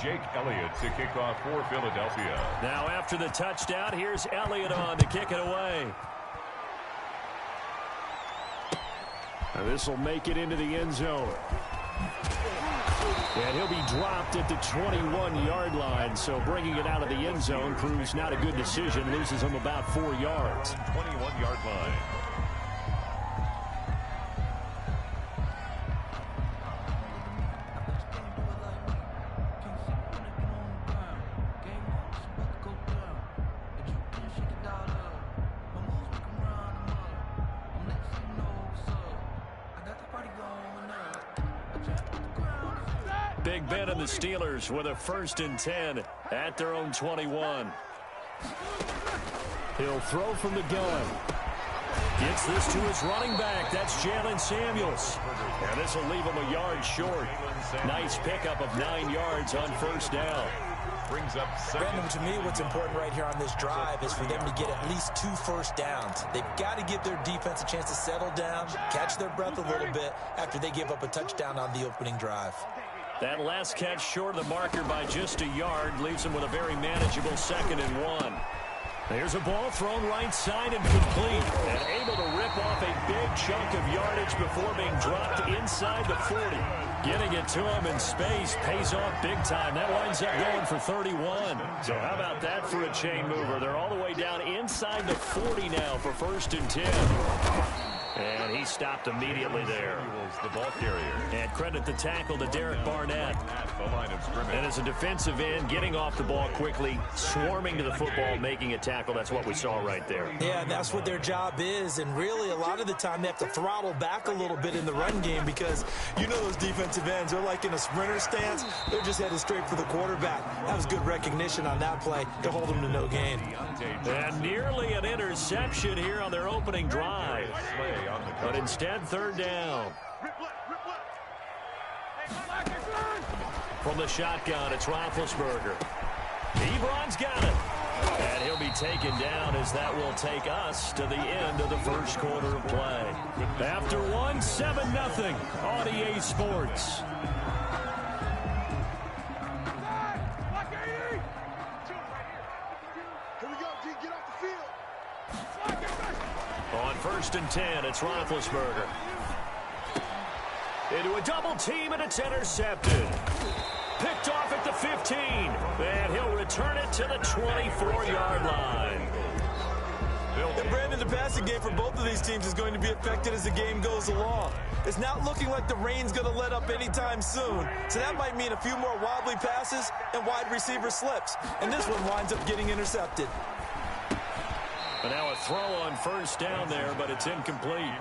Jake Elliott to kick off for Philadelphia. Now after the touchdown, here's Elliott on to kick it away. Now this will make it into the end zone. And he'll be dropped at the 21-yard line, so bringing it out of the end zone proves not a good decision. Loses him about 4 yards. 21-yard line. Big Ben and the Steelers with a 1st and 10 at their own 21. He'll throw from the gun. Gets this to his running back. That's Jalen Samuels. And this will leave him a yard short. Nice pickup of 9 yards on 1st down. Brings up 2nd. Brandon, to me, what's important right here on this drive is for them to get at least 2 first downs. They've got to give their defense a chance to settle down, catch their breath a little bit after they give up a touchdown on the opening drive. That last catch short of the marker by just a yard leaves him with a very manageable 2nd and 1. There's a ball thrown right side and complete, and able to rip off a big chunk of yardage before being dropped inside the 40. Getting it to him in space pays off big time. That winds up going for 31. So how about that for a chain mover? They're all the way down inside the 40 now for 1st and 10. And he stopped immediately there. The ball carrier. And credit the tackle to Derek Barnett. The line of scrimmage. And as a defensive end, getting off the ball quickly, swarming to the football, making a tackle. That's what we saw right there. Yeah, and that's what their job is. And really, a lot of the time, they have to throttle back a little bit in the run game because you know those defensive ends, they're like in a sprinter stance. They're just headed straight for the quarterback. That was good recognition on that play to hold them to no gain. And nearly an interception here on their opening drive. But instead, 3rd down. From the shotgun, it's Roethlisberger. Ebron's got it. And he'll be taken down as that will take us to the end of the 1st quarter of play. After 1, 7-0 on EA Sports. On 1st and 10, it's Roethlisberger. Into a double team, and it's intercepted. Picked off at the 15, and he'll return it to the 24-yard line. And Brandon, the passing game for both of these teams is going to be affected as the game goes along. It's not looking like the rain's going to let up anytime soon, so that might mean a few more wobbly passes and wide receiver slips, and this one winds up getting intercepted. And now a throw on 1st down there, but it's incomplete.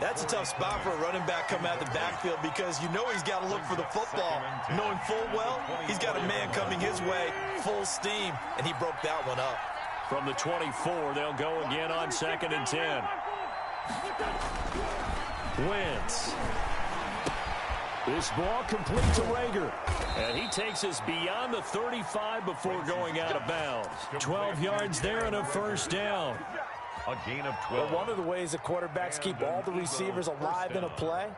That's a tough spot for a running back coming out of the backfield because you know he's got to look for the football, knowing full well he's got a man coming his way, full steam, and he broke that one up. From the 24, they'll go again on 2nd and 10. Wentz. This ball complete to Rager. And he takes us beyond the 35 before going out of bounds. 12 yards there and a 1st down. A gain of 12. Well, one of the ways that quarterbacks keep all the receivers alive in a play,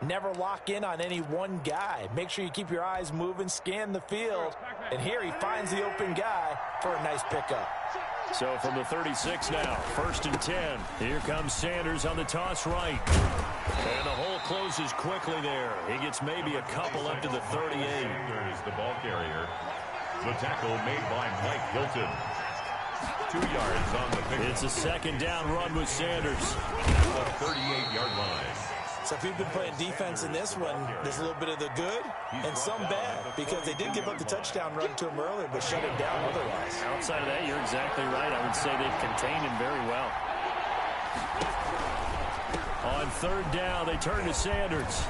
never lock in on any one guy. Make sure you keep your eyes moving, scan the field. And here he finds the open guy for a nice pickup. So from the 36 now, 1st and 10. Here comes Sanders on the toss right. And the hole closes quickly there. He gets maybe a couple up to the 38. There's the ball carrier. The tackle made by Mike Hilton. 2 yards on the pick. It's a second down run with Sanders. The 38-yard line. So if you've been playing defense in this one, there's a little bit of the good and some bad, because they did give up the touchdown run to him earlier, but shut it down otherwise. Outside of that, you're exactly right. I would say they've contained him very well. On third down, they turn to Sanders.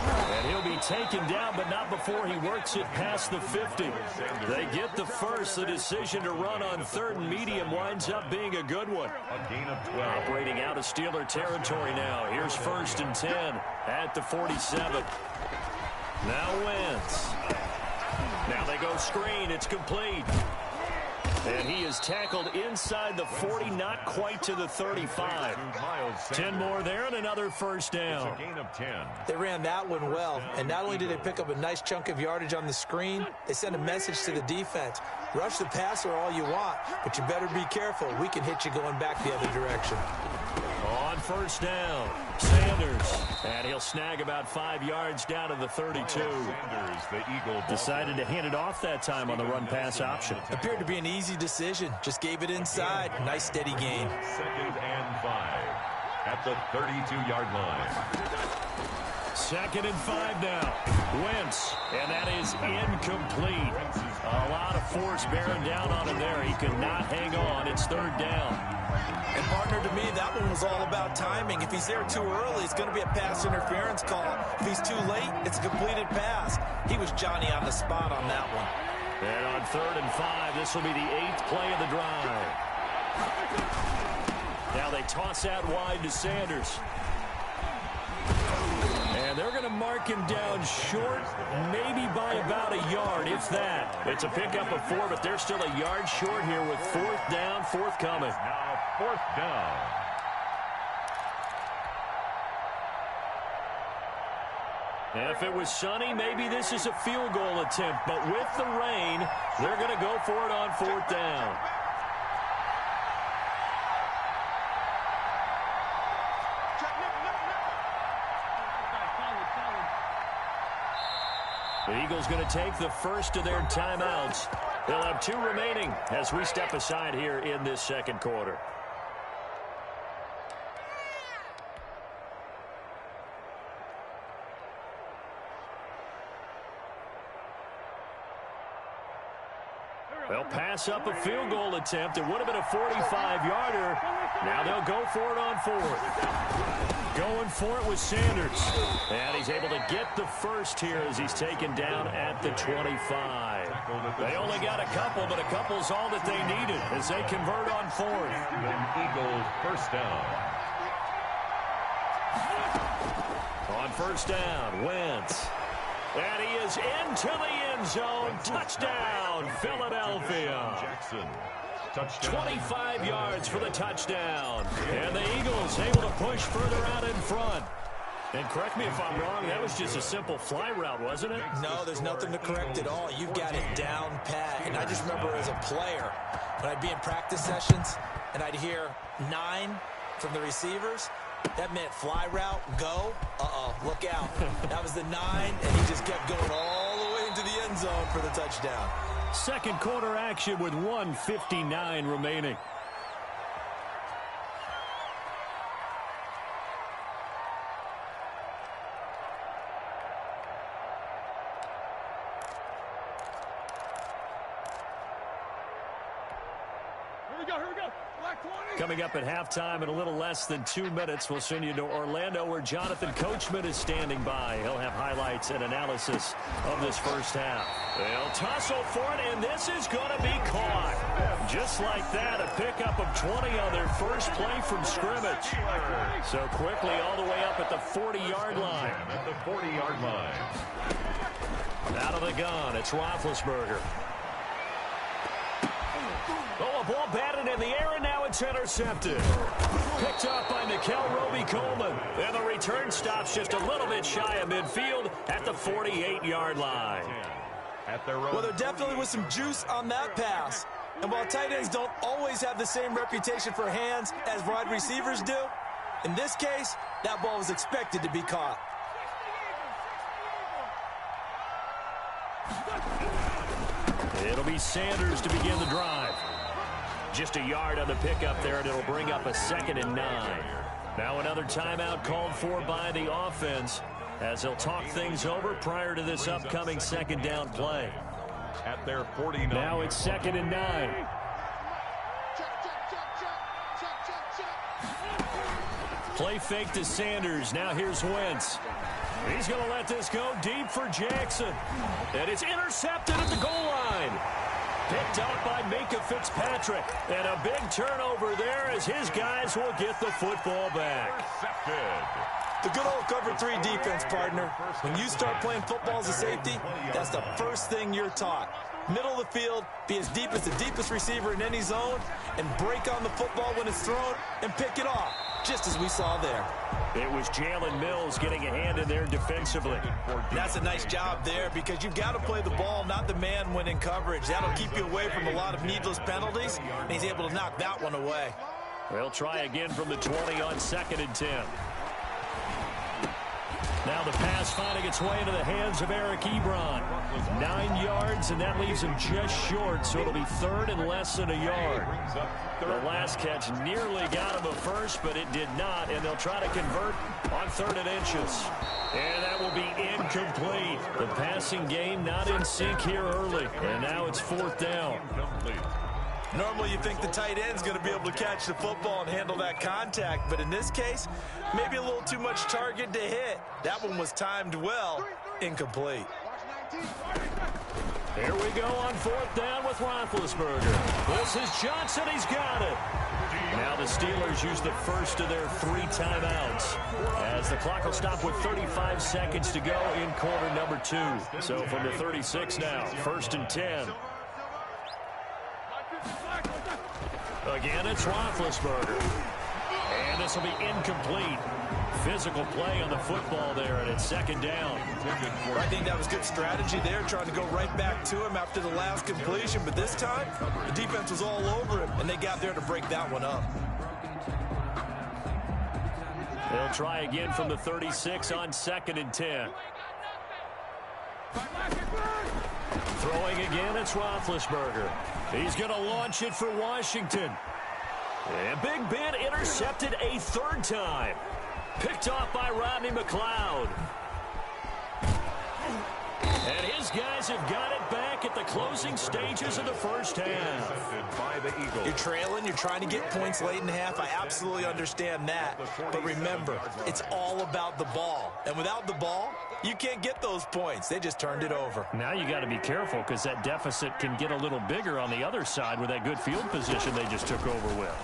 And he'll be taken down, but not before he works it past the 50. They get the first. The decision to run on third and medium winds up being a good one. A gain of 12. Operating out of Steeler territory now. Here's 1st and 10 at the 47. Now Wentz. Now they go screen. It's complete. And he is tackled inside the 40, not quite to the 35. 10 more there and another first down. It's a gain of 10. They ran that one well, and not only did they pick up a nice chunk of yardage on the screen, they sent a message to the defense. Rush the passer all you want, but you better be careful. We can hit you going back the other direction. On first down, Sanders. And he'll snag about 5 yards down to the 32. Sanders, the Eagle. Decided to hand it off that time on the run-pass option. Appeared to be an easy decision. Just gave it inside. Nice steady gain. 2nd and 5 at the 32-yard line. 2nd and 5 now. Wentz, and that is incomplete. A lot of force bearing down on him there. He could not hang on. It's 3rd down. And partner, to me, that one was all about timing. If he's there too early, it's going to be a pass interference call. If he's too late, it's a completed pass. He was Johnny on the spot on that one. And on 3rd and 5, this will be the 8th play of the drive. Now they toss that wide to Sanders. And they're going to mark him down short, maybe by about a yard, if that. It's a pickup of 4, but they're still a yard short here with 4th down, forthcoming. Now 4th down. If it was sunny, maybe this is a field goal attempt. But with the rain, they're going to go for it on 4th down. The Eagles going to take the first of their timeouts. They'll have 2 remaining as we step aside here in this 2nd quarter. They'll pass up a field goal attempt. It would have been a 45-yarder. Now they'll go for it on 4th. Going for it with Sanders. And he's able to get the first here as he's taken down at the 25. They only got a couple, but a couple's all that they needed as they convert on 4th. Then Eagles 1st down. On 1st down, Wentz. And he is into the end zone. Touchdown, Philadelphia. Jackson. Touchdown. 25 yards for the touchdown. And the Eagles able to push further out in front. And correct me if I'm wrong, that was just a simple fly route, wasn't it? No, there's nothing to correct at all. You've got it down pat. And I just remember as a player, when I'd be in practice sessions and I'd hear 9 from the receivers, that meant fly route, go, look out. That was the 9, and he just kept going all the way into the end zone for the touchdown. 2nd quarter action with 1:59 remaining. Here we go. Black 20. Coming up at halftime in a little less than 2 minutes, we'll send you to Orlando where Jonathan Coachman is standing by. He'll have highlights and analysis of this first half. They'll tussle for it, and this is going to be caught. Just like that, a pickup of 20 on their first play from scrimmage. So quickly all the way up at the 40-yard line. At the 40-yard line. Out of the gun, it's Roethlisberger. Oh, a ball batted in the air, and now it's intercepted. Picked up by Nickel Roby-Coleman. And the return stops just a little bit shy of midfield at the 48-yard line. Well, there definitely was some juice on that pass. And while tight ends don't always have the same reputation for hands as wide receivers do, in this case, that ball was expected to be caught. It'll be Sanders to begin the drive. Just a yard on the pickup there, and it'll bring up a 2nd and 9. Now another timeout called for by the offense as they'll talk things over prior to this upcoming 2nd down play. At their 49. Now it's 2nd and 9. Play fake to Sanders. Now here's Wentz. He's going to let this go deep for Jackson. And it's intercepted at the goal line. Picked up by Minka Fitzpatrick. And a big turnover there as his guys will get the football back. The good old cover 3 defense, partner. When you start playing football as a safety, that's the first thing you're taught. Middle of the field, be as deep as the deepest receiver in any zone, and break on the football when it's thrown and pick it off, just as we saw there. It was Jalen Mills getting a hand in there defensively. That's a nice job there because you've got to play the ball, not the man when in coverage. That'll keep you away from a lot of needless penalties, and he's able to knock that one away. They'll try again from the 20 on 2nd and 10. Now the pass finding its way into the hands of Eric Ebron. 9 yards, and that leaves him just short, so it'll be 3rd and less than a yard. The last catch nearly got him a first, but it did not, and they'll try to convert on 3rd and inches. And that will be incomplete. The passing game not in sync here early, and now it's 4th down. Normally you think the tight end's going to be able to catch the football and handle that contact, but in this case, maybe a little too much target to hit. That one was timed well, incomplete. Here we go on 4th down with Roethlisberger. This is Johnson, he's got it. Now the Steelers use the first of their 3 timeouts as the clock will stop with 35 seconds to go in quarter number 2. So from the 36 now, 1st and 10. Again, it's Roethlisberger. And this will be incomplete. Physical play on the football there, and it's 2nd down. I think that was good strategy there, trying to go right back to him after the last completion. But this time, the defense was all over him, and they got there to break that one up. They'll try again from the 36 on 2nd and 10. Throwing again, it's Roethlisberger. He's going to launch it for Washington. And Big Ben intercepted a 3rd time. Picked off by Rodney McLeod. And his guys have got it back at the closing stages of the first half. You're trailing, you're trying to get points late in the half. I absolutely understand that. But remember, it's all about the ball. And without the ball, you can't get those points. They just turned it over. Now you got to be careful because that deficit can get a little bigger on the other side with that good field position they just took over with.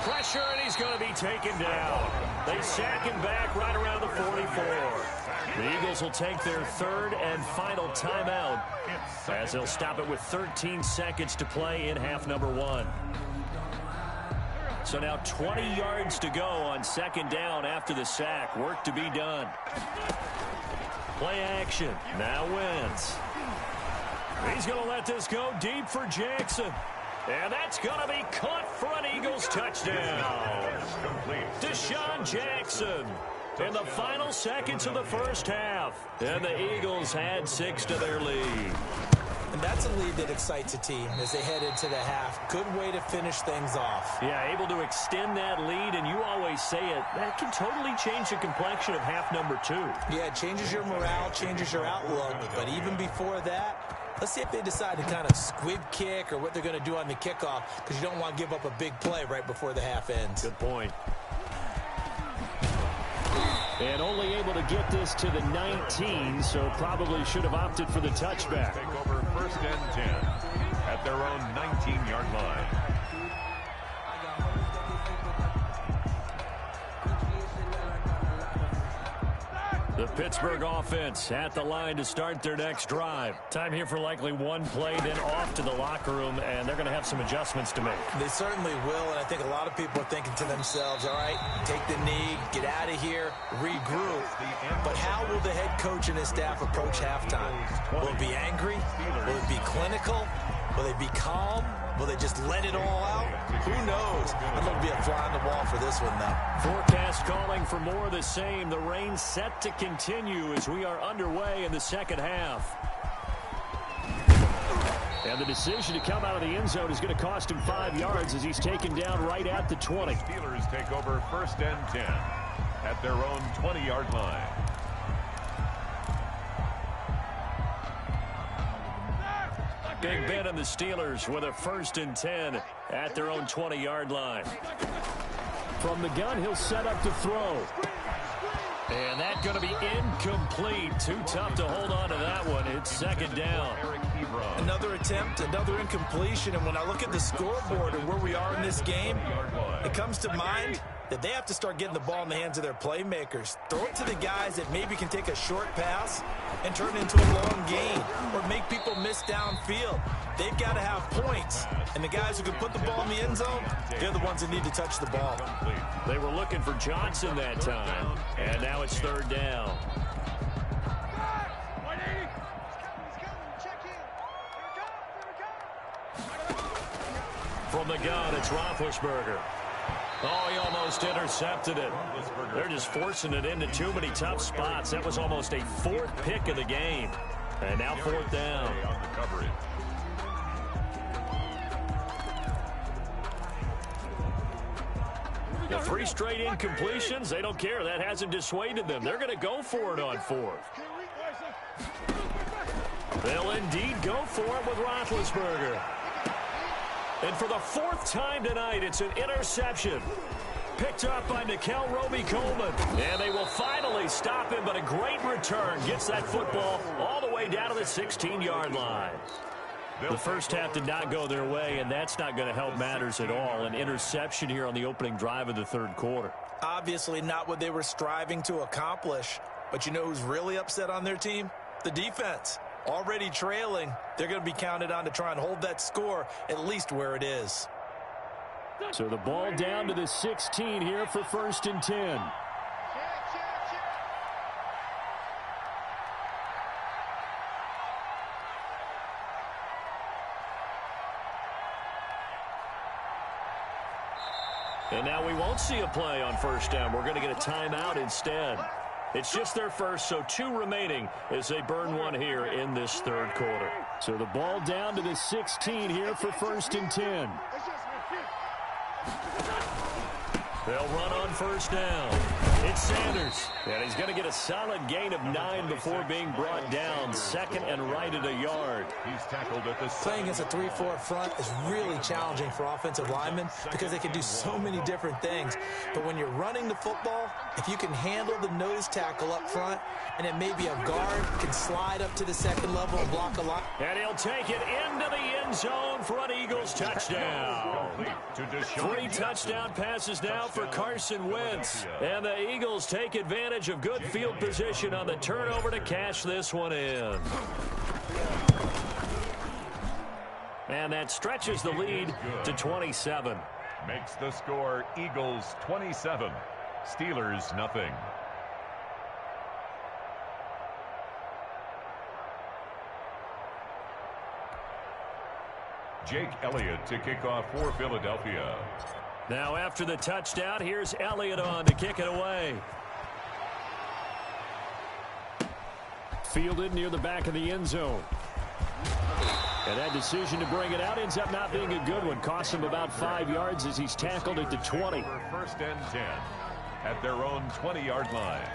Pressure, and he's going to be taken down. They sack him back right around the 44. The Eagles will take their 3rd and final timeout as they'll stop it with 13 seconds to play in half number 1. So now 20 yards to go on 2nd down after the sack. Work to be done. Play action. Now Wentz. He's going to let this go deep for Jackson. And that's going to be caught for an Eagles touchdown. Deshaun Jackson in the final seconds of the first half. And the Eagles had 6 to their lead. And that's a lead that excites a team as they head into the half. Good way to finish things off. Yeah, able to extend that lead, and you always say it, that can totally change the complexion of half number 2. Yeah, it changes your morale, changes your outlook. But even before that, let's see if they decide to kind of squib kick or what they're going to do on the kickoff, because you don't want to give up a big play right before the half ends. Good point. And only able to get this to the 19, so probably should have opted for the touchback. Take over 1st and 10 at their own 19-yard line. The Pittsburgh offense at the line to start their next drive. Time here for likely one play, then off to the locker room, and they're going to have some adjustments to make. They certainly will, and I think a lot of people are thinking to themselves, all right, take the knee, get out of here, regroup. But how will the head coach and his staff approach halftime? Will it be angry? Will it be clinical? Will they be calm? Will they just let it all out? Who knows? I think it'll be a fly on the wall for this one, though. Forecast calling for more of the same. The rain set to continue as we are underway in the second half. And the decision to come out of the end zone is going to cost him 5 yards as he's taken down right at the 20. Steelers take over 1st and 10 at their own 20-yard line. Big Ben and the Steelers with a 1st and 10 at their own 20-yard line. From the gun, he'll set up to throw. And that's going to be incomplete. Too tough to hold on to that one. It's 2nd down. Another attempt, another incompletion. And when I look at the scoreboard and where we are in this game, it comes to mind that they have to start getting the ball in the hands of their playmakers. Throw it to the guys that maybe can take a short pass and turn it into a long gain or make people miss downfield. They've got to have points. And the guys who can put the ball in the end zone, they're the ones that need to touch the ball. They were looking for Johnson that time. And now it's 3rd down. From the gun, it's Roethlisberger. Oh, he almost intercepted it. They're just forcing it into too many tough spots. That was almost a 4th pick of the game. And now 4th down. The 3 straight incompletions, they don't care. That hasn't dissuaded them. They're going to go for it on 4th. They'll indeed go for it with Roethlisberger. And for the 4th time tonight, it's an interception. Picked up by Nickel Roby-Coleman. And they will finally stop him, but a great return. Gets that football all the way down to the 16-yard line. The first half did not go their way, and that's not going to help matters at all. An interception here on the opening drive of the 3rd quarter. Obviously not what they were striving to accomplish. But you know who's really upset on their team? The defense. Already trailing, they're going to be counted on to try and hold that score at least where it is. So the ball down to the 16 here for 1st and 10. And now we won't see a play on 1st down. We're going to get a timeout instead. It's just their first, so 2 remaining as they burn 1 here in this 3rd quarter. So the ball down to the 16 here for 1st and 10. They'll run on 1st down. It's Sanders. And he's going to get a solid gain of 9 before being brought down. 2nd and right at a yard. He's tackled at the playing against a 3-4 front is really challenging for offensive linemen because they can do so many different things. But when you're running the football, if you can handle the nose tackle up front, and it may be a guard can slide up to the 2nd level and block a line. And he'll take it into the end zone for an Eagles touchdown. 3 touchdown passes now for Carson Wentz. And the Eagles take advantage of good field position on the turnover to cash this one in. And that stretches the lead to 27. Makes the score Eagles 27, Steelers nothing. Jake Elliott to kick off for Philadelphia. Now after the touchdown, here's Elliott on to kick it away. Fielded near the back of the end zone. And that decision to bring it out ends up not being a good one. Costs him about 5 yards as he's tackled at the 20. 1st and 10 at their own 20-yard line.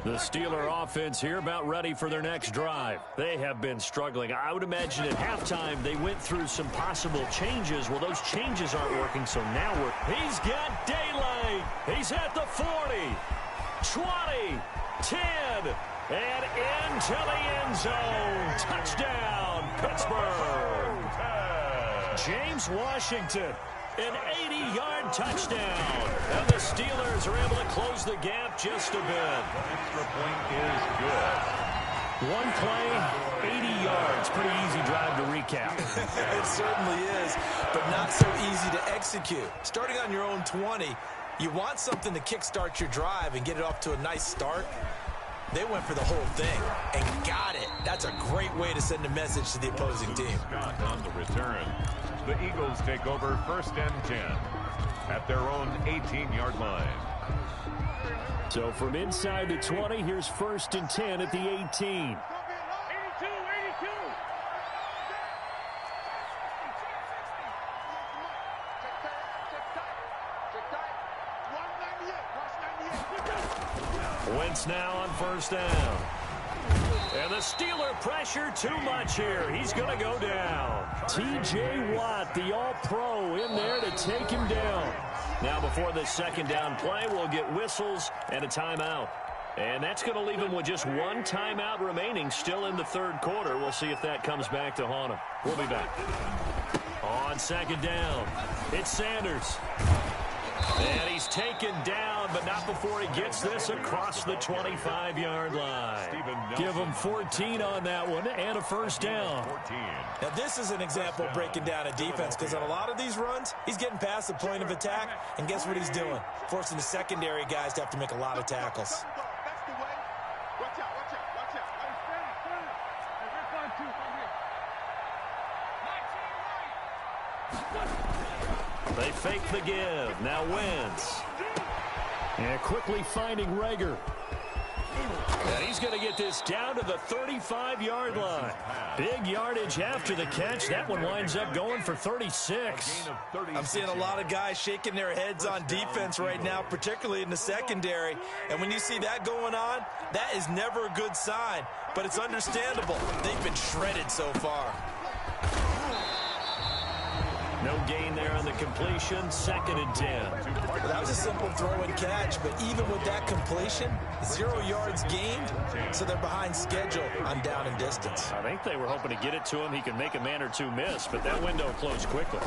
The Steeler offense here about ready for their next drive. They have been struggling. I would imagine at halftime they went through some possible changes. Well, those changes aren't working, so now he's got daylight. He's at the 40, 20, 10, and into the end zone. Touchdown, Pittsburgh. James Washington. An 80-yard touchdown. And the Steelers are able to close the gap just a bit. Extra point is good. 1 play, 80 yards. Pretty easy drive to recap. It certainly is, but not so easy to execute. Starting on your own 20, you want something to kickstart your drive and get it off to a nice start. They went for the whole thing and got it. That's a great way to send a message to the opposing team. Scott on the return. The Eagles take over 1st and 10 at their own 18-yard line. So from inside the 20, here's 1st and 10 at the 18. Wentz now on 1st down. And the Steeler pressure too much here. He's going to go down. T.J. Watt, the all-pro, in there to take him down. Now before this 2nd down play, we'll get whistles and a timeout. And that's going to leave him with just 1 timeout remaining still in the 3rd quarter. We'll see if that comes back to haunt him. We'll be back. On 2nd down, it's Sanders. And he's taken down, but not before he gets this across the 25-yard line. Give him 14 on that one and a 1st down. Now, this is an example of breaking down a defense because on a lot of these runs, he's getting past the point of attack, and guess what he's doing? Forcing the secondary guys to have to make a lot of tackles. They fake the give. Now Wentz. And quickly finding Rager. And he's going to get this down to the 35-yard line. Big yardage after the catch. That one winds up going for 36. I'm seeing a lot of guys shaking their heads on defense right now, particularly in the secondary. And when you see that going on, that is never a good sign. But it's understandable. They've been shredded so far. No gain there on the completion. 2nd and 10. Well, that was a simple throw and catch, but even with that completion, 0 yards gained, so they're behind schedule on down and distance. I think they were hoping to get it to him. He can make a man or two miss, but that window closed quickly.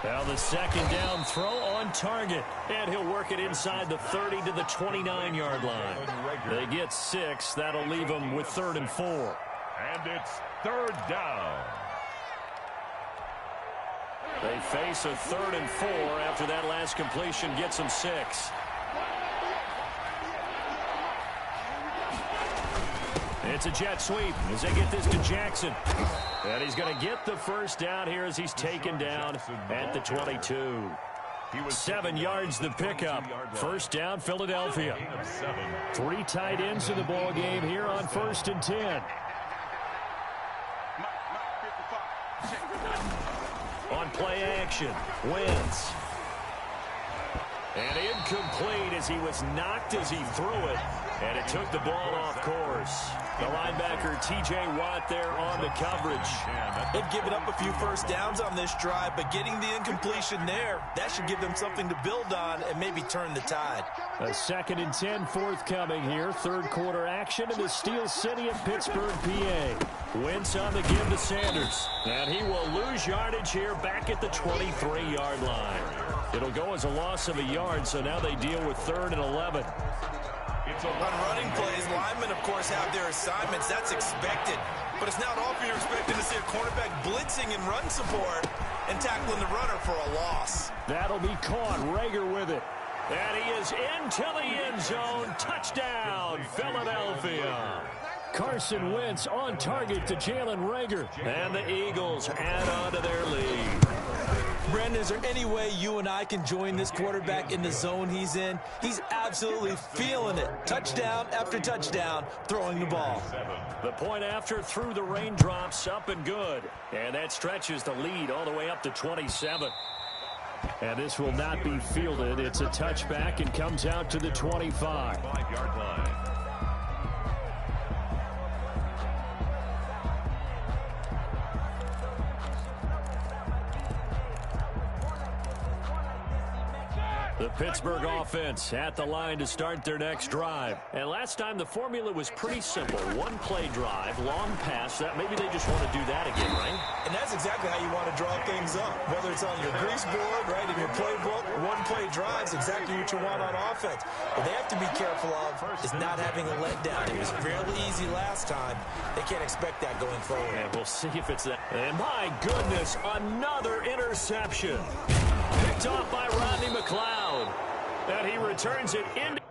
Now the 2nd down throw on target, and he'll work it inside the 30 to the 29-yard line. They get 6. That'll leave them with 3rd and 4. And it's 3rd down. They face a 3rd and 4 after that last completion gets them 6. It's a jet sweep as they get this to Jackson. And he's going to get the 1st down here as he's taken down at the 22. 7 yards the pickup. 1st down, Philadelphia. 3 tight ends in the ball game here on 1st and 10. On play action, Wentz. And incomplete as he was knocked as he threw it. And it took the ball off course. The linebacker, T.J. Watt, there on the coverage. They've given up a few 1st downs on this drive, but getting the incompletion there, that should give them something to build on and maybe turn the tide. A 2nd and 10 forthcoming here. 3rd quarter action in the Steel City of Pittsburgh, PA. Wentz on the give to Sanders. And he will lose yardage here back at the 23-yard line. It'll go as a loss of a yard, so now they deal with 3rd and 11. On running plays, linemen, of course, have their assignments. That's expected. But it's not often you're expecting to see a cornerback blitzing in run support and tackling the runner for a loss. That'll be caught. Rager with it. And he is into the end zone. Touchdown, Philadelphia. Carson Wentz on target to Jalen Rager. And the Eagles add on to their lead. Brandon, is there any way you and I can join this quarterback in the zone he's in? He's absolutely feeling it. Touchdown after touchdown, throwing the ball. The point after through the raindrops, up and good. And that stretches the lead all the way up to 27. And this will not be fielded. It's a touchback and comes out to the 25. 5-yard line. The Pittsburgh offense at the line to start their next drive. And last time the formula was pretty simple. 1-play drive, long pass. That maybe they just want to do that again, right? And that's exactly how you want to draw things up. Whether it's on your grease board, right, in your playbook, 1-play drives, exactly what you want on offense. What they have to be careful of is not having a letdown. It was fairly easy last time. They can't expect that going forward. And we'll see if it's that. And my goodness, another interception. Picked off by Rodney McLeod. And he returns it into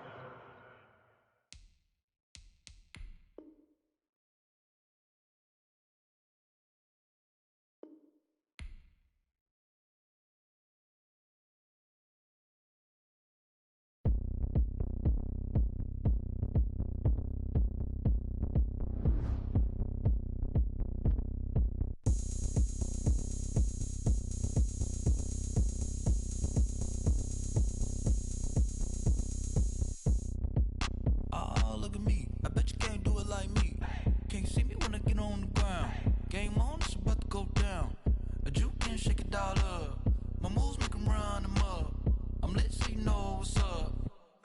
shake it all up. My moves make them run them up. I'm lit so you know what's up.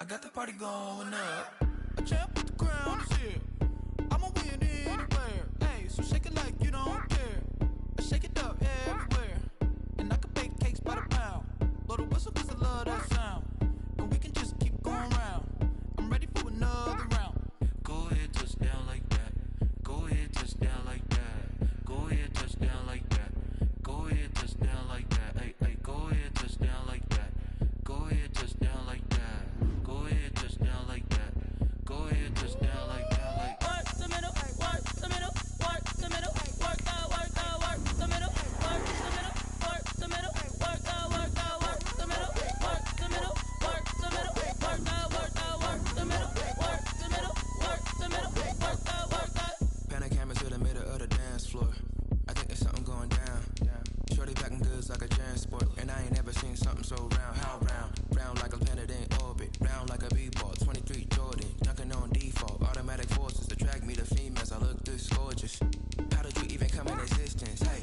I got the party going up. A champ with the crown is here. I'ma win anywhere. Hey, so shake it like you don't care. I shake it up everywhere. And I can bake cakes by the pound. Blow the whistle cause I love that sound. And we can just keep going round. I'm ready for another round. Go ahead, touch down like that. Go ahead, touch down like that. Go ahead, touch down like that. Go ahead, touch down like that. Hey, hey, go ahead, touch down like that. Go ahead, touch down like that. Go ahead, touch down like that. Go ahead, touch down like that. Like work the middle, work the middle, work the middle, work out, work out, work the middle, work the middle, work the middle, work out, work out, work the middle, work the middle, work the middle, work out, work out, work the middle, work the middle, work the middle, work out, work out. Panic camera to the middle of the dance floor. I think there's something going down. Shorty packing goods like a transport, and I ain't never seen something so round. How round? Round like a planet in orbit, round like a b-ball. 23 Jordan, dunking on default. Automatic forces attract me to females. I look this gorgeous. How did you even come in existence? Hey,